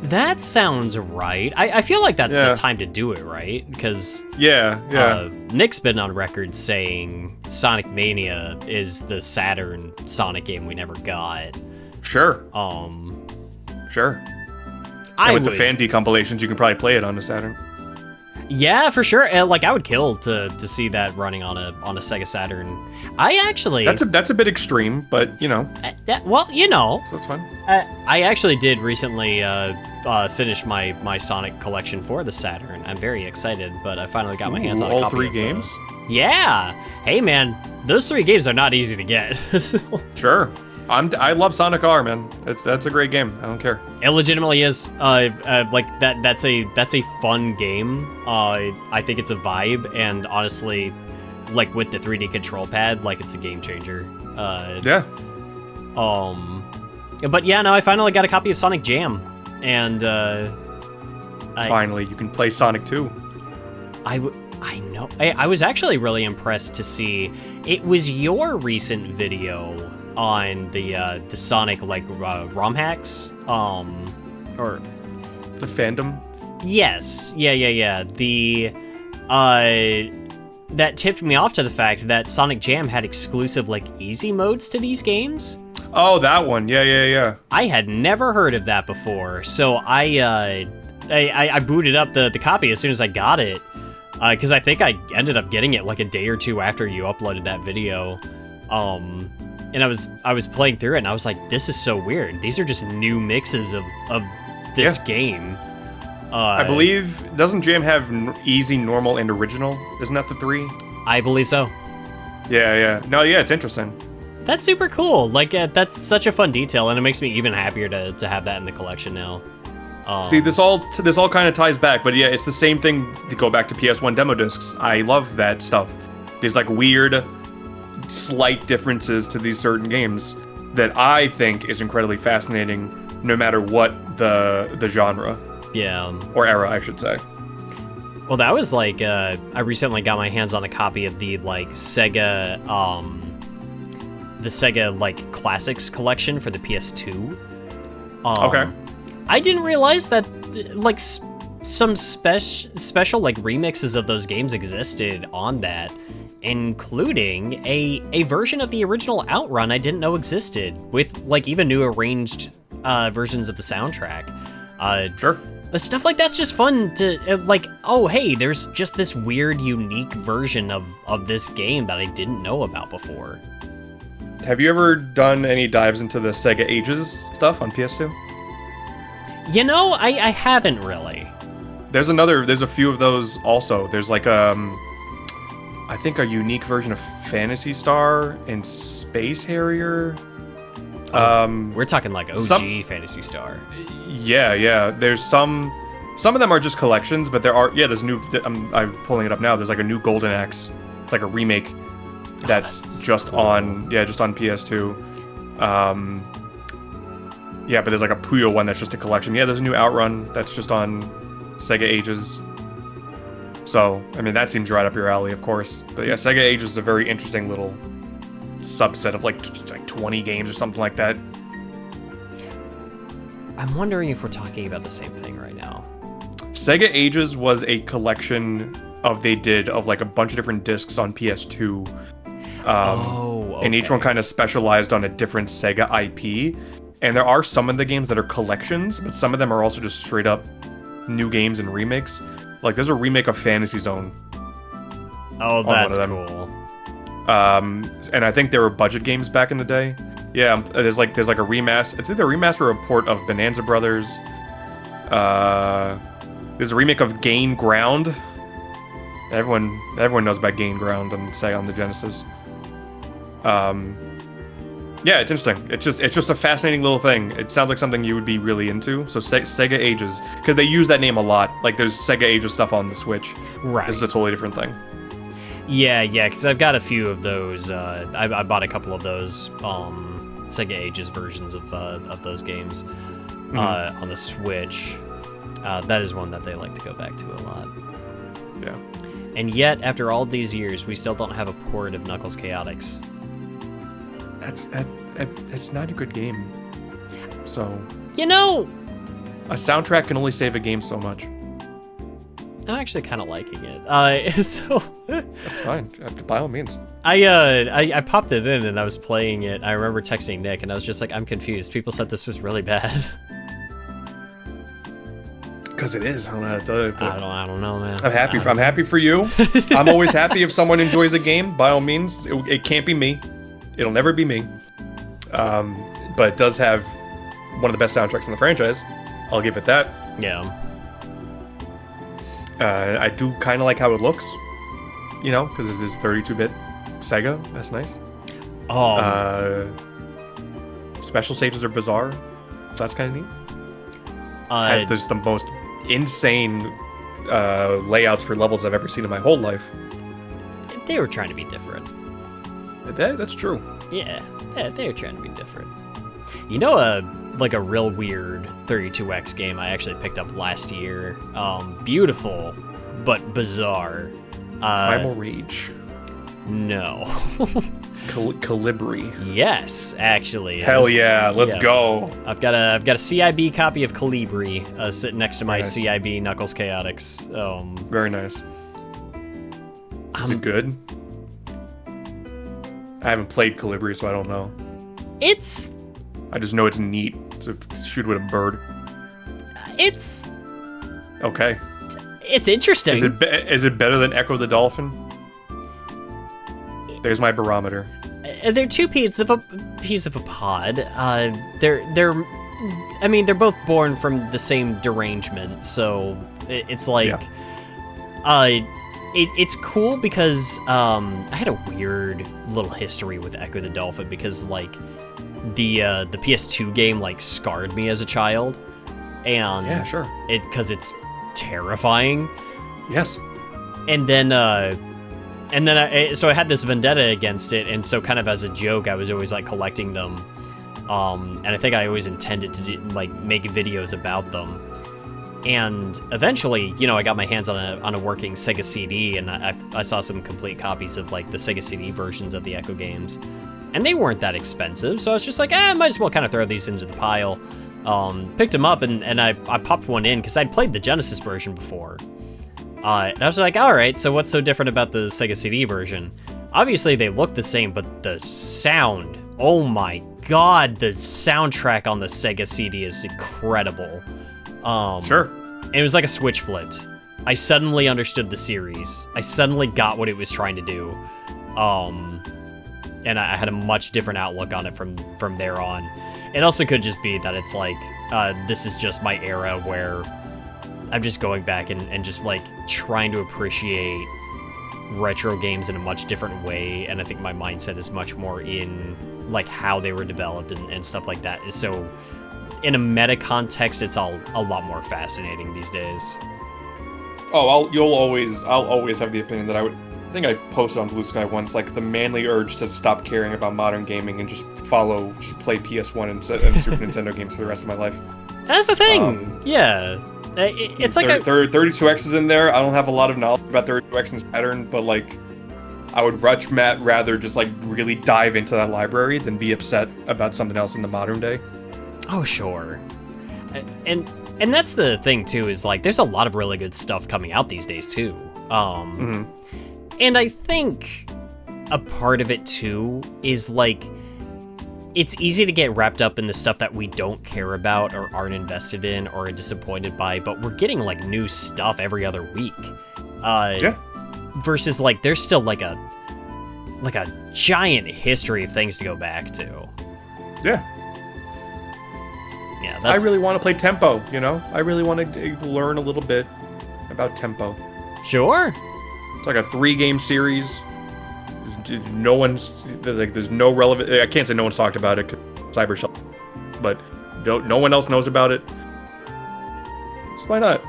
That sounds right. I feel like that's the time to do it, right? Because Nick's been on record saying Sonic Mania is the Saturn Sonic game we never got. Sure. Sure. And with the fan decompilations, you can probably play it on the Saturn. Yeah, for sure. Like, I would kill to see that running on a Sega Saturn. I actually... That's a bit extreme, but, you know. Well, you know. So it's fun. I actually did recently finish my Sonic collection for the Saturn. I'm very excited, but I finally got my hands on a copy all 3 of games? Yeah. Hey, man, those 3 games are not easy to get. Sure. I love Sonic R, man. That's a great game. I don't care. It legitimately is. Like that's a fun game. I think it's a vibe, and honestly, like with the 3D control pad, like it's a game changer. Yeah. But yeah, no, I finally got a copy of Sonic Jam, and finally you can play Sonic 2. I know. I was actually really impressed to see. It was your recent video on the Sonic like ROM hacks, or the fandom. Yes, yeah. The that tipped me off to the fact that Sonic Jam had exclusive like easy modes to these games. Oh, that one. Yeah. I had never heard of that before, so I booted up the copy as soon as I got it, because I think I ended up getting it like a day or two after you uploaded that video. And I was playing through it, and I was like, this is so weird. These are just new mixes of this game. I believe, doesn't Jam have easy, normal, and original? Isn't that the 3? I believe so. Yeah. No, yeah, it's interesting. That's super cool. Like, that's such a fun detail, and it makes me even happier to have that in the collection now. See, this all kind of ties back, but yeah, it's the same thing to go back to PS1 demo discs. I love that stuff. These like weird, slight differences to these certain games that I think is incredibly fascinating, no matter what the genre. Yeah. Or era, I should say. Well, that was like, I recently got my hands on a copy of the like Sega like Classics collection for the PS2. Okay. I didn't realize that like some special like remixes of those games existed on that, including a version of the original Outrun I didn't know existed, with like even new arranged versions of the soundtrack. Sure. Stuff like that's just fun to like, oh hey, there's just this weird unique version of this game that I didn't know about before. Have you ever done any dives into the Sega Ages stuff on PS2? You know, I haven't really. There's a few of those also. There's like I think a unique version of Phantasy Star and Space Harrier. We're talking like OG Phantasy Star. Yeah. There's some of them are just collections, but there's new. I'm pulling it up now. There's like a new Golden Axe. It's like a remake that's just cool. on PS2. Yeah, but there's like a Puyo one that's just a collection. Yeah, there's a new Outrun that's just on Sega Ages. So, I mean, that seems right up your alley, of course. But yeah, Sega Ages is a very interesting little subset of like 20 games or something like that. I'm wondering if we're talking about the same thing right now. Sega Ages was a collection of like a bunch of different discs on PS2. Okay. And each one kind of specialized on a different Sega IP. And there are some of the games that are collections, but some of them are also just straight up new games and remakes. Like there's a remake of Fantasy Zone. Oh, that's cool. And I think there were budget games back in the day. Yeah, there's like a remaster. It's either a remaster or a port of Bonanza Brothers. There's a remake of Gain Ground. Everyone knows about Gain Ground on the Genesis. Yeah, it's interesting. It's just a fascinating little thing. It sounds like something you would be really into. So Sega Ages, because they use that name a lot. Like there's Sega Ages stuff on the Switch. Right. This is a totally different thing. Yeah, because I've got a few of those. I bought a couple of those Sega Ages versions of those games on the Switch. That is one that they like to go back to a lot. Yeah. And yet, after all these years, we still don't have a port of Knuckles Chaotix. That's not a good game. So, you know, a soundtrack can only save a game so much. I'm actually kind of liking it. So that's fine. By all means. I popped it in and I was playing it. I remember texting Nick and I was just like, I'm confused. People said this was really bad. Because it is. I don't know how to tell you. I don't know, man. I'm happy for you. I'm always happy if someone enjoys a game. By all means, it can't be me. It'll never be me. But it does have one of the best soundtracks in the franchise. I'll give it that. Yeah. I do kind of like how it looks, you know, because it is 32-bit Sega. That's nice. Special stages are bizarre, so that's kind of neat. There's the most insane layouts for levels I've ever seen in my whole life. They were trying to be different. That's true. Yeah, they were trying to be different. You know, like a real weird 32X game I actually picked up last year. Beautiful, but bizarre. Primal Rage. No. Calibri. Yes, actually. Hell yeah, let's go. I've got a CIB copy of Calibri sitting next to my CIB Knuckles Chaotix. Very nice. Is it good? I haven't played Calibri, so I don't know. I just know it's neat to shoot with a bird. It's... Okay. It's interesting. Is it better than Echo the Dolphin? There's my barometer. They're two pieces of a pod. They're both born from the same derangement, so it's like... Yeah. It's cool because I had a weird little history with Echo the Dolphin because like the PS2 game like scarred me as a child, and yeah, sure, because it's terrifying. Yes, and then so I had this vendetta against it, and so kind of as a joke, I was always like collecting them, and I think I always intended to make videos about them. And eventually, you know, I got my hands on a working Sega CD, and I saw some complete copies of like the Sega CD versions of the Echo games, and they weren't that expensive. So I was just like, I might as well kind of throw these into the pile. Picked them up, and I popped one in because I'd played the Genesis version before. And I was like, all right, so what's so different about the Sega CD version? Obviously, they look the same, but the sound, oh my god, the soundtrack on the Sega CD is incredible. Sure. And it was like a switch flit. I suddenly understood the series. I suddenly got what it was trying to do. And I had a much different outlook on it from there on. It also could just be that it's like, this is just my era where I'm just going back and just like trying to appreciate retro games in a much different way, and I think my mindset is much more in like how they were developed and stuff like that. And so in a meta context, it's all a lot more fascinating these days. Oh, I'll always have the opinion that I think I posted on Blue Sky once, like the manly urge to stop caring about modern gaming and just play PS1 and Super Nintendo games for the rest of my life. That's the thing. Yeah. It's like 32X is in there. I don't have a lot of knowledge about 32X and Saturn, but like, I would rather just like really dive into that library than be upset about something else in the modern day. Oh, sure. And that's the thing too, is like there's a lot of really good stuff coming out these days too. And I think a part of it too is like, it's easy to get wrapped up in the stuff that we don't care about or aren't invested in or are disappointed by, but we're getting like new stuff every other week. Yeah. Versus like there's still like a giant history of things to go back to. Yeah. Yeah. I really want to play Tempo. I really want to learn a little bit about Tempo. Sure. It's like a 3-game series. There's no relevant. I can't say no one's talked about it, Cyber Shell, but no one else knows about it. So why not?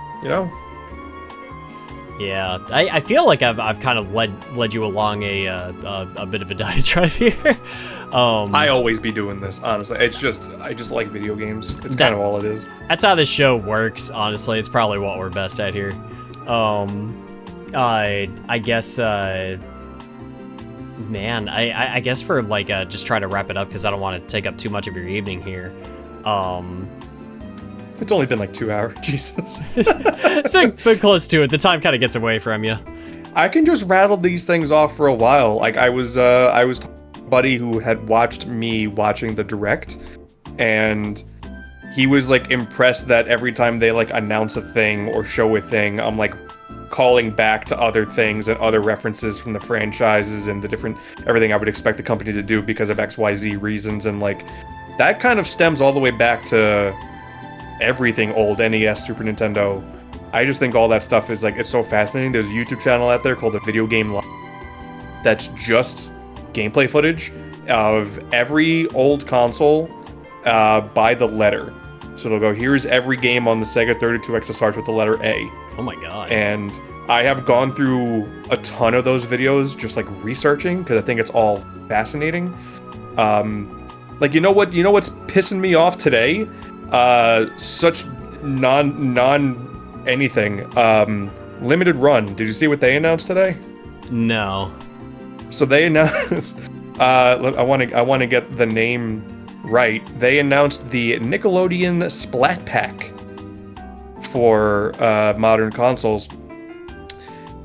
Yeah, I feel like I've kind of led you along a bit of a diatribe here. I always be doing this, honestly. I just like video games. It's kind of all it is. That's how this show works. Honestly, it's probably what we're best at here. I guess. Man, I guess for like just try to wrap it up because I don't want to take up too much of your evening here. It's only been like 2 hours. Jesus. It's been close to it. The time kind of gets away from you. I can just rattle these things off for a while. Like I was talking to a buddy who had watched me watching the Direct, and he was like impressed that every time they like announce a thing or show a thing, I'm like calling back to other things and other references from the franchises and the different everything I would expect the company to do because of XYZ reasons, and like that kind of stems all the way back to everything old NES, Super Nintendo. I just think all that stuff is like, it's so fascinating. There's a YouTube channel out there called The Video Game Live that's just gameplay footage of every old console by the letter. So it'll go, here's every game on the Sega 32X that starts with the letter A. Oh my god. And I have gone through a ton of those videos just like researching because I think it's all fascinating. Like, you know what's pissing me off today? Such non anything. Limited Run. Did you see what they announced today? No. So they announced I want to get the name right. They announced the Nickelodeon Splat Pack for modern consoles.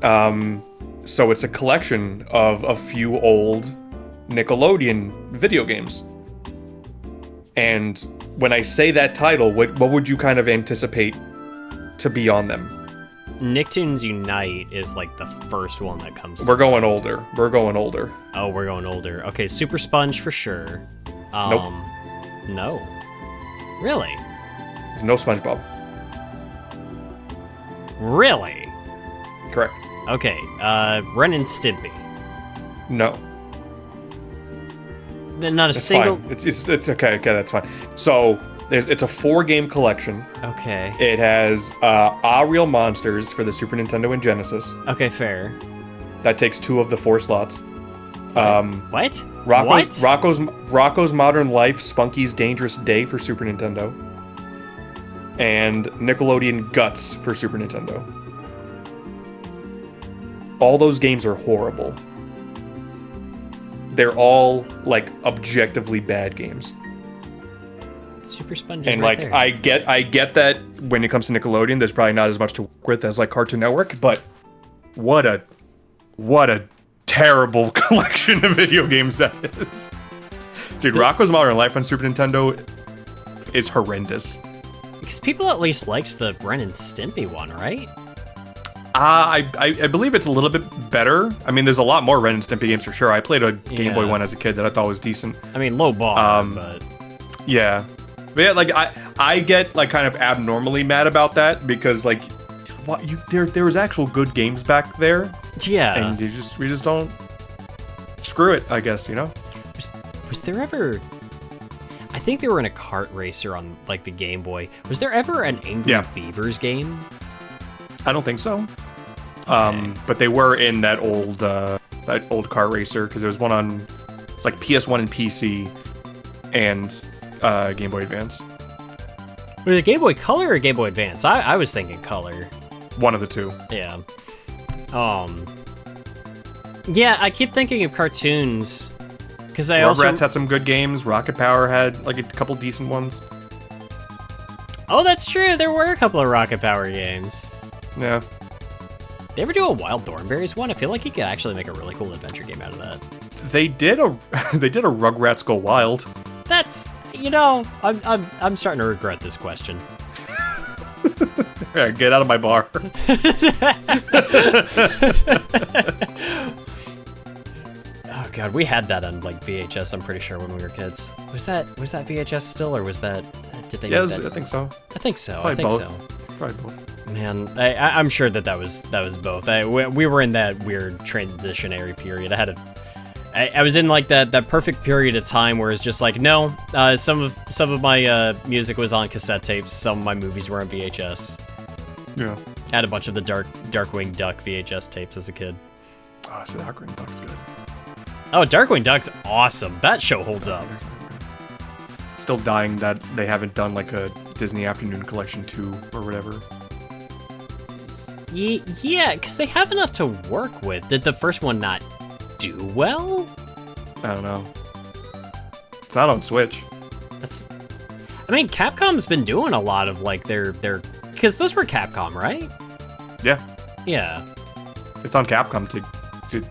So it's a collection of a few old Nickelodeon video games. And when I say that title, what would you kind of anticipate to be on them? Nicktoons Unite is like the first one that comes to We're going older. We're going older. Oh, we're going older. Okay, Super Sponge for sure. Nope. No. Really? There's no SpongeBob. Really? Correct. Okay, Ren and Stimpy. No. Then not a It's single... fine. It's okay. Okay, that's fine. So it's a 4-game collection. Okay. It has Real Monsters for the Super Nintendo and Genesis. Okay, fair. That takes 2 of the 4 slots. What? Rocko's Modern Life, Spunky's Dangerous Day for Super Nintendo. And Nickelodeon Guts for Super Nintendo. All those games are horrible. They're all, like, objectively bad games. Super Sponge. And right like there. I get that when it comes to Nickelodeon, there's probably not as much to work with as like Cartoon Network, but what a terrible collection of video games that is. Dude, Rocko's Modern Life on Super Nintendo is horrendous. Because people at least liked the Ren and Stimpy one, right? I believe it's a little bit better. I mean, there's a lot more Ren and Stimpy games for sure. I played a Game Boy one as a kid that I thought was decent. I mean, low bar, but... Yeah. But yeah, like, I get, like, kind of abnormally mad about that, because, like, there was actual good games back there. Yeah. And we just don't... Screw it, I guess, you know? Was there ever... I think they were in a kart racer on, like, the Game Boy. Was there ever an Angry Beavers game? I don't think so. But they were in that old kart racer, because there was one on... It's like PS1 and PC, and Game Boy Advance. Was it Game Boy Color or Game Boy Advance? I was thinking Color. One of the two. Yeah. Yeah, I keep thinking of cartoons... Because Rugrats had some good games. Rocket Power had like a couple decent ones. Oh, that's true. There were a couple of Rocket Power games. Yeah. They ever do a Wild Thornberries one? I feel like you could actually make a really cool adventure game out of that. They did a Rugrats Go Wild. That's, you know, I'm starting to regret this question. Yeah, get out of my bar. Oh god, we had that on like VHS. I'm pretty sure when we were kids. Was that VHS still, or was that? Did they? Yeah, make that I think so. I think so. Probably I think both. so. Probably both. Man, I'm sure that was both. We were in that weird transitionary period. I was in like that perfect period of time where it's just like, no, some of my music was on cassette tapes. Some of my movies were on VHS. Yeah. I had a bunch of the Darkwing Duck VHS tapes as a kid. Oh, so Darkwing Duck's good. Oh, Darkwing Duck's awesome. That show holds up. Still dying that they haven't done like a Disney Afternoon Collection 2 or whatever. Yeah, because they have enough to work with. Did the first one not do well? I don't know. It's not on Switch. I mean, Capcom's been doing a lot of like their because those were Capcom, right? Yeah. Yeah. It's on Capcom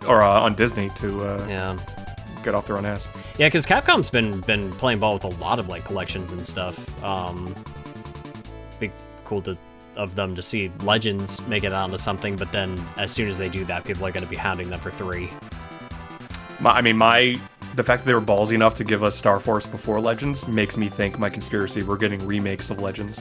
or on Disney to get off their own ass. Yeah, because Capcom's been playing ball with a lot of like collections and stuff. Be cool of them to see Legends make it onto something, but then as soon as they do that, people are going to be hounding them for 3. The fact that they were ballsy enough to give us Star Force before Legends makes me think my conspiracy we're getting remakes of Legends.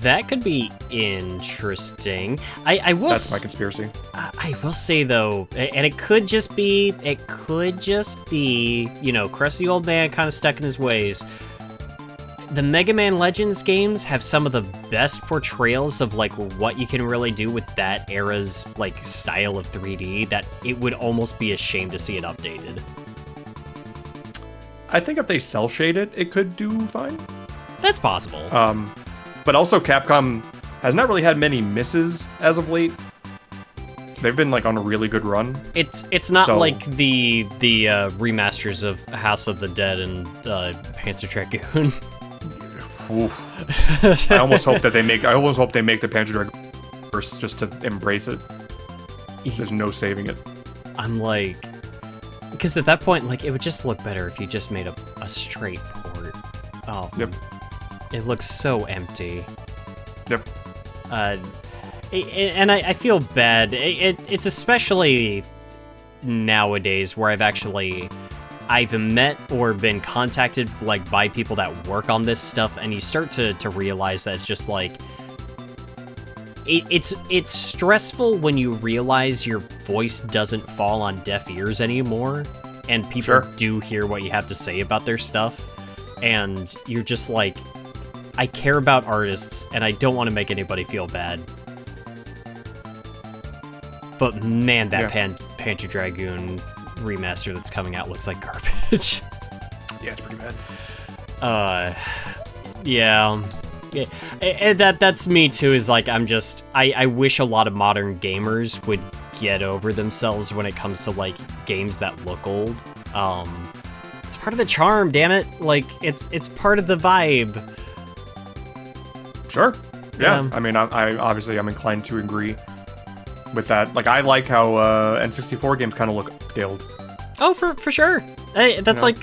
That could be interesting. I will. That's my conspiracy. I will say though, and it could just be, you know, crusty old man kind of stuck in his ways. The Mega Man Legends games have some of the best portrayals of like what you can really do with that era's like style of 3D that it would almost be a shame to see it updated. I think if they cel shade it, it could do fine. That's possible. But also Capcom has not really had many misses as of late. They've been like on a really good run. It's not like the remasters of House of the Dead and Panzer Dragoon. I almost hope they make the Panzer Dragoon verse just to embrace it. There's no saving it. I'm like, because at that point, like, it would just look better if you just made a straight port. Oh. Yep. It looks so empty. Yep. And I feel bad. It's especially nowadays where I've met or been contacted like by people that work on this stuff, and you start to realize that it's just like it's stressful when you realize your voice doesn't fall on deaf ears anymore, and people do hear what you have to say about their stuff, and you're just like, I care about artists, and I don't want to make anybody feel bad. But man, that Panzer Dragoon remaster that's coming out looks like garbage. Yeah, it's pretty bad. Yeah. And that's me too, is like, I wish a lot of modern gamers would get over themselves when it comes to like games that look old. it's part of the charm, damn it. Like, it's part of the vibe. Sure. Yeah. I mean, I obviously I'm inclined to agree with that. Like, I like how N64 games kind of look scaled. Oh, for sure. Hey, that's like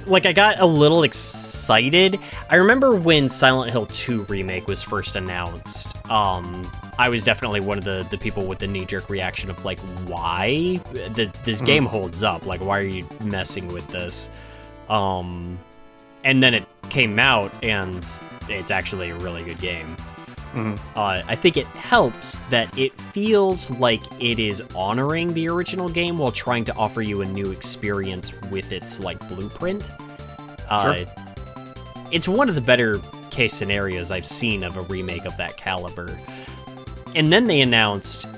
like I got a little excited. I remember when Silent Hill 2 remake was first announced. I was definitely one of the people with the knee-jerk reaction of like, why this game holds up? Like, why are you messing with this? And then it came out, and it's actually a really good game. I think it helps that it feels like it is honoring the original game while trying to offer you a new experience with its like blueprint. Sure. It's one of the better case scenarios I've seen of a remake of that caliber. And then they announced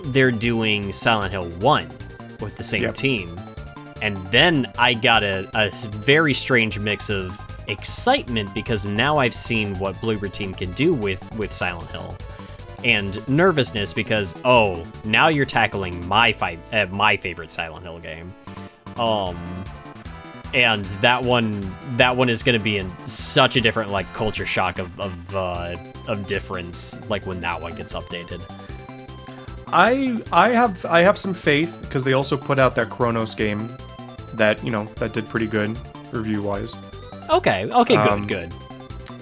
they're doing Silent Hill 1 with the same team. And then I got a very strange mix of excitement because now I've seen what Bloober Team can do with Silent Hill, and nervousness because now you're tackling my favorite Silent Hill game, and that one is going to be in such a different like culture shock of difference like when that one gets updated. I have some faith because they also put out that Chronos game that that did pretty good review wise. Okay, good.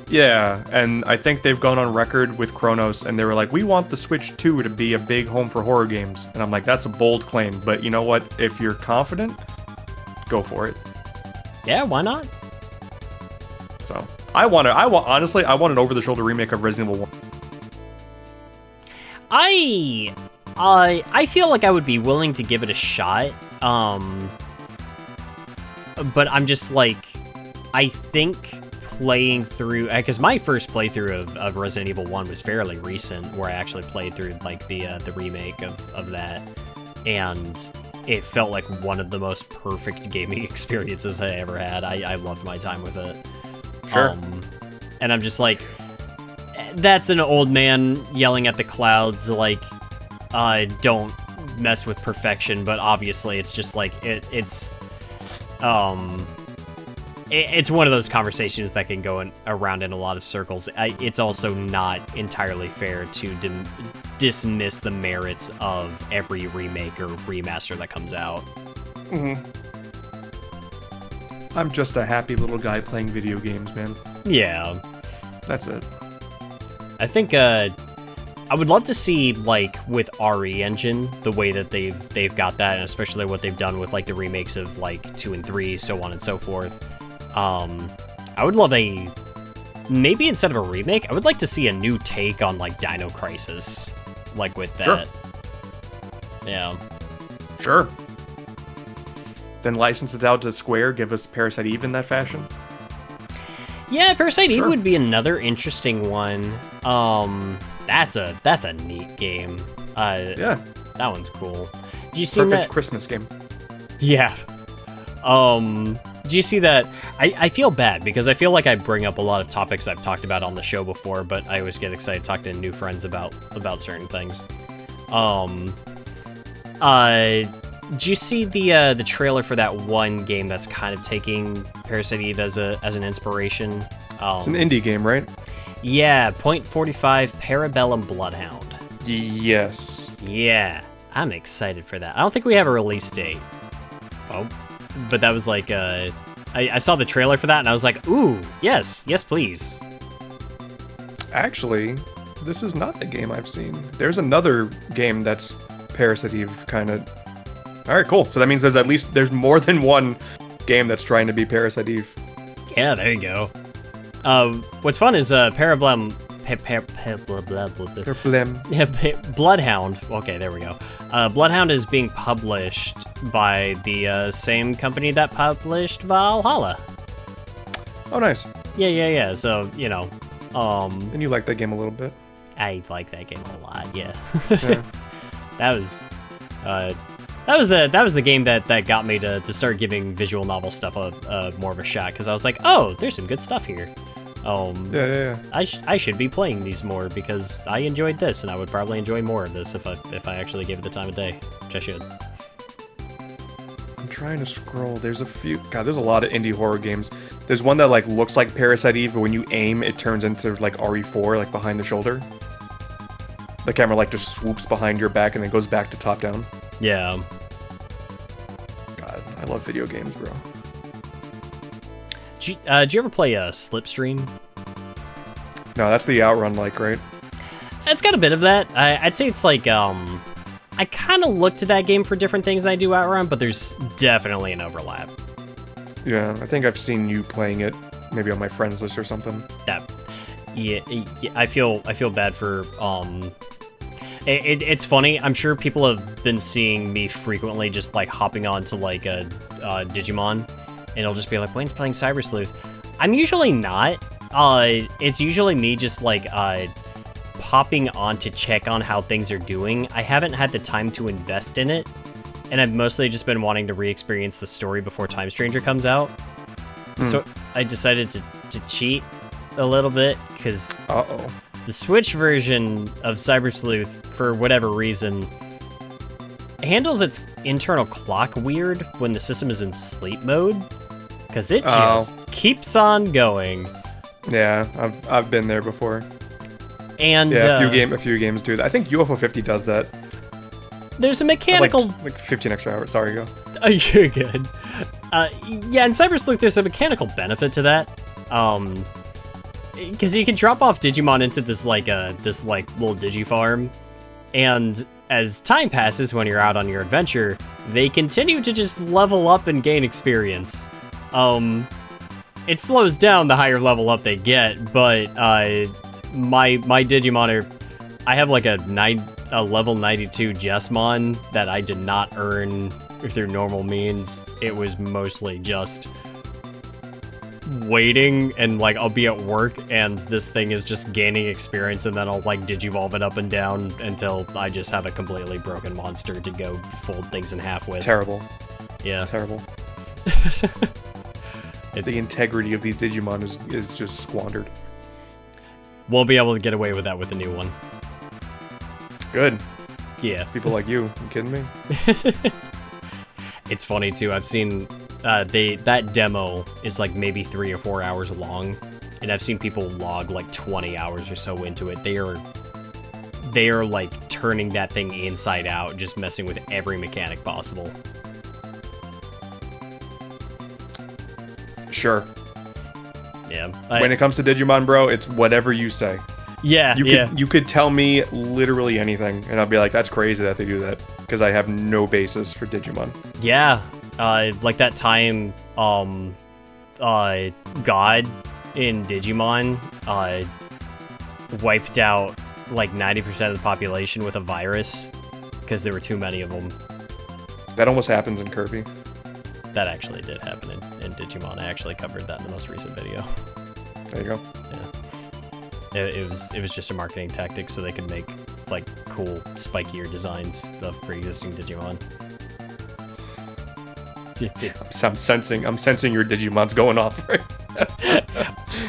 Yeah, and I think they've gone on record with Chronos, and they were like, we want the Switch 2 to be a big home for horror games. And I'm like, that's a bold claim, but you know what? If you're confident, go for it. Yeah, why not? So, honestly, I want an over-the-shoulder remake of Resident Evil 1. I feel like I would be willing to give it a shot, but I'm just like, I think playing through, because my first playthrough of Resident Evil 1 was fairly recent, where I actually played through like the remake of that, and it felt like one of the most perfect gaming experiences I ever had. I loved my time with it. Sure. And I'm just like, that's an old man yelling at the clouds, like, don't mess with perfection, but obviously it's just like, it's one of those conversations that can go around in a lot of circles. It's also not entirely fair to dismiss the merits of every remake or remaster that comes out. I'm just a happy little guy playing video games, man. Yeah. That's it. I think I would love to see, like, with RE Engine, the way that they've got that, and especially what they've done with like the remakes of like 2 and 3, so on and so forth. I would love maybe instead of a remake, I would like to see a new take on like Dino Crisis, like with that. Sure. Yeah. Sure. Then license it out to Square, give us Parasite Eve in that fashion. Yeah, Parasite Eve would be another interesting one. That's a neat game. Yeah. That one's cool. Do you see Perfect that Christmas game. Yeah. Do you see that? I feel bad because I feel like I bring up a lot of topics I've talked about on the show before, but I always get excited talking to new friends about certain things. Do you see the trailer for that one game that's kind of taking Parasite Eve as an inspiration? It's an indie game, right? Yeah, .45 Parabellum Bloodhound. Yes. Yeah, I'm excited for that. I don't think we have a release date. Oh, but that was like, I saw the trailer for that and I was like, ooh, yes, please. Actually, this is not the game I've seen. There's another game that's Parasite Eve kind of. All right, cool. So that means there's more than one game that's trying to be Parasite Eve. Yeah, there you go. What's fun is Parabellum. Bloodhound. Okay, there we go. Bloodhound is being published by the same company that published Valhalla. Oh, nice. Yeah. So, And you like that game a little bit? I like that game a lot, yeah. Yeah. That was the game that got me to start giving visual novel stuff more of a shot, because I was like, oh, there's some good stuff here. Yeah. I should be playing these more because I enjoyed this, and I would probably enjoy more of this if I actually gave it the time of day, which I should. I'm trying to scroll. There's a few. God, there's a lot of indie horror games. There's one that like looks like Parasite Eve, but when you aim, it turns into like RE4, like behind the shoulder. The camera like just swoops behind your back and then goes back to top down. Yeah. God, I love video games, bro. Did you ever play Slipstream? No, that's the Outrun like, right? It's got a bit of that. I'd say it's like, I kind of look to that game for different things than I do Outrun, but there's definitely an overlap. Yeah, I think I've seen you playing it, maybe on my friends list or something. Yeah, I feel bad for, it's funny, I'm sure people have been seeing me frequently just, like, hopping on to, like, a Digimon, and it'll just be like, Wayne's playing Cyber Sleuth. I'm usually not. It's usually me just, like, popping on to check on how things are doing. I haven't had the time to invest in it, and I've mostly just been wanting to re-experience the story before Time Stranger comes out. So I decided to cheat a little bit, because the Switch version of Cyber Sleuth, for whatever reason, handles its internal clock weird when the system is in sleep mode, because it just keeps on going. Yeah, I've been there before. And yeah, a few games do that. I think UFO 50 does that. There's a mechanical like 15 extra hours. Sorry, go. Oh, you're good. Yeah, in Cyber Sleuth, there's a mechanical benefit to that. Because you can drop off Digimon into this little Digifarm, and as time passes when you're out on your adventure, they continue to just level up and gain experience. It slows down the higher level up they get, but my Digimon are, I have like a level 92 Jessmon that I did not earn through normal means. It was mostly just waiting, and like I'll be at work and this thing is just gaining experience, and then I'll like digivolve it up and down until I just have a completely broken monster to go fold things in half with. Terrible. Yeah. Terrible. The integrity of these Digimon is just squandered. Won't be able to get away with that with the new one. Good. Yeah. People like you kidding me? It's funny too. I've seen that demo is like maybe 3 or 4 hours long, and I've seen people log like 20 hours or so into it. They are like turning that thing inside out, just messing with every mechanic possible. Sure. Yeah. When it comes to Digimon, bro, it's whatever you say. Yeah, You could tell me literally anything, and I'll be like, that's crazy that they do that, because I have no basis for Digimon. Yeah. Like that time, God in Digimon, wiped out like 90% of the population with a virus, because there were too many of them. That almost happens in Kirby. That actually did happen in Digimon. I actually covered that in the most recent video. There you go. Yeah. It was just a marketing tactic so they could make like cool, spikier designs of pre-existing Digimon. I'm sensing your Digimon's going off right now.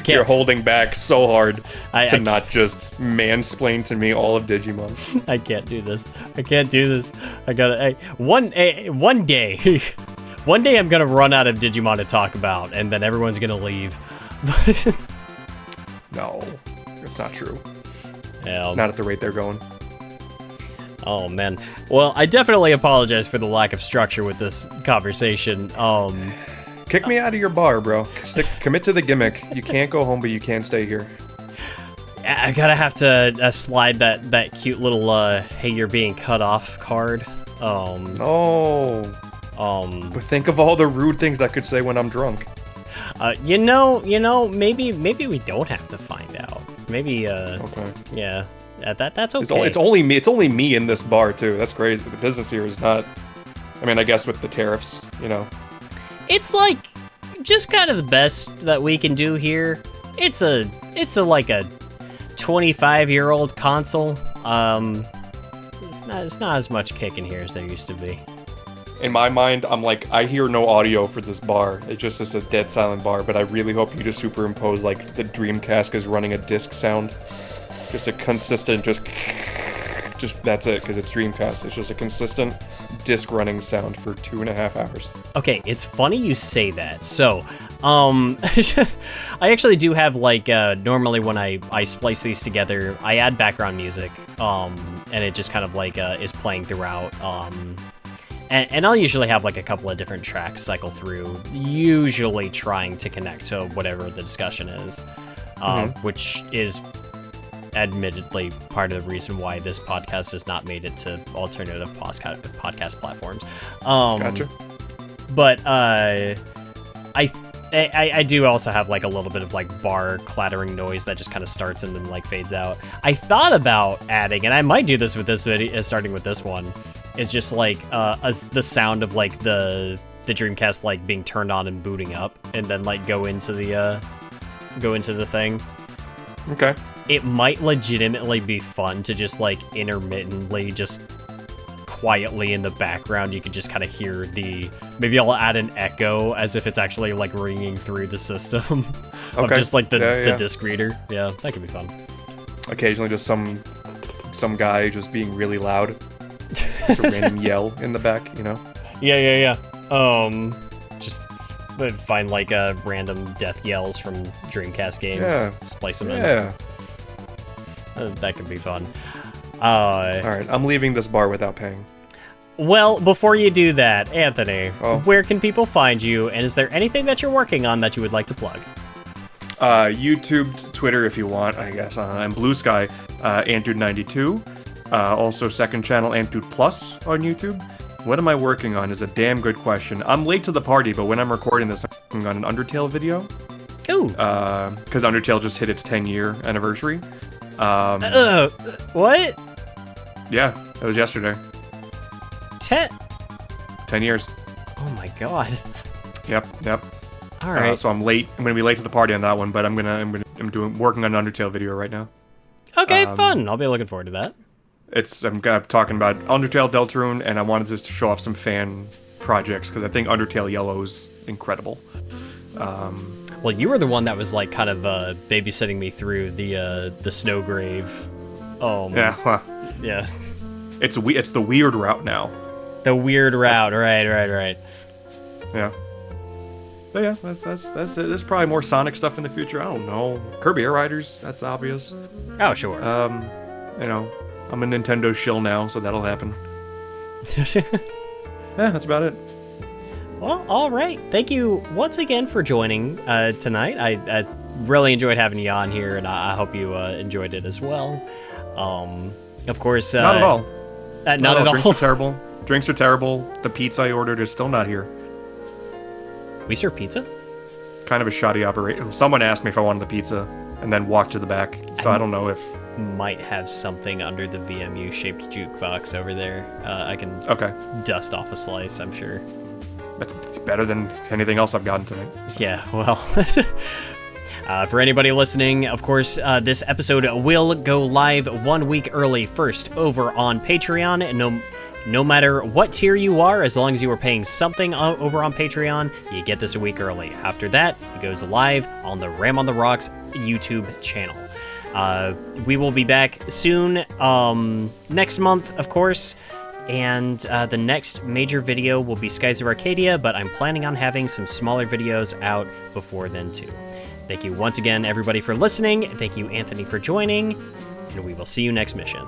You're holding back so hard to not just mansplain to me all of Digimon. I can't do this. I can't do this. I gotta. One day. One day I'm gonna run out of Digimon to talk about, and then everyone's gonna leave. No, it's not true. Yeah, not at the rate they're going. Oh man. Well, I definitely apologize for the lack of structure with this conversation. Kick me out of your bar, bro. Commit to the gimmick. You can't go home, but you can stay here. I gotta have to slide that cute little "Hey, you're being cut off" card. Oh. But think of all the rude things I could say when I'm drunk. You know, maybe we don't have to find out. Maybe, okay. Yeah, that's okay. It's only me in this bar too. That's crazy. The business here is not. I mean, I guess with the tariffs, you know. It's like just kind of the best that we can do here. It's a like a 25-year-old console. It's not as much kick in here as there used to be. In my mind, I'm like, I hear no audio for this bar. It just is a dead silent bar, but I really hope you just superimpose, like, the Dreamcast is running a disc sound. Just a consistent, just that's it, because it's Dreamcast. It's just a consistent disc running sound for 2.5 hours. Okay, it's funny you say that. So, I actually do have, like, normally when I splice these together, I add background music, and it just kind of, like, is playing throughout, and I'll usually have, like, a couple of different tracks cycle through, usually trying to connect to whatever the discussion is, which is admittedly part of the reason why this podcast has not made it to alternative podcast platforms. Gotcha. But I do also have like a little bit of like bar clattering noise that just kind of starts and then like fades out. I thought about adding, and I might do this with this video, starting with this one, is just like the sound of like the Dreamcast like being turned on and booting up, and then like go into the thing. Okay. It might legitimately be fun to just like intermittently just quietly in the background you can just kind of hear maybe I'll add an echo as if it's actually like ringing through the system of just like the disc reader. Yeah, that could be fun. Occasionally just some guy just being really loud. Just a random yell in the back, you know? Yeah. Just find like random death yells from Dreamcast games, splice them in. Yeah. That could be fun. Alright, I'm leaving this bar without paying. Well, before you do that, Anthony, Oh. where can people find you, and is there anything that you're working on that you would like to plug? YouTube, Twitter if you want, I guess. I'm Blue Sky, AntDude92. Also, second channel, AntDude Plus on YouTube. What am I working on is a damn good question. I'm late to the party, but when I'm recording this, I'm working on an Undertale video. Ooh. Because Undertale just hit its 10-year anniversary. What? Yeah, it was yesterday. 10 years. Oh my god. Yep. All right. So I'm late. I'm gonna be late to the party on that one, but I'm working on an Undertale video right now. Okay, fun. I'll be looking forward to that. I'm talking about Undertale, Deltarune, and I wanted just to show off some fan projects because I think Undertale Yellow is incredible. Well, you were the one that was like kind of babysitting me through the Snowgrave. Yeah. Well, Yeah. it's the weird route now. The weird route. Right. Yeah. But yeah, that's it. There's probably more Sonic stuff in the future. I don't know. Kirby Air Riders, that's obvious. Oh, sure. You know, I'm a Nintendo shill now, so that'll happen. Yeah, that's about it. Well, all right. Thank you once again for joining tonight. I really enjoyed having you on here, and I hope you enjoyed it as well. Of course, not at all. Not at all. Drinks are terrible. Drinks are terrible. The pizza I ordered is still not here. We serve pizza? Kind of a shoddy operation. Someone asked me if I wanted the pizza, and then walked to the back. So I don't know if might have something under the VMU shaped jukebox over there. I can dust off a slice, I'm sure. It's better than anything else I've gotten tonight. Yeah, well. For anybody listening, of course, this episode will go live 1 week early first over on Patreon. And no matter what tier you are, as long as you are paying something over on Patreon, you get this a week early. After that, it goes live on the Ram on the Rocks YouTube channel. We will be back soon, next month, of course. And the next major video will be Skies of Arcadia, but I'm planning on having some smaller videos out before then too. Thank you once again, everybody, for listening. Thank you, Anthony, for joining, and we will see you next mission.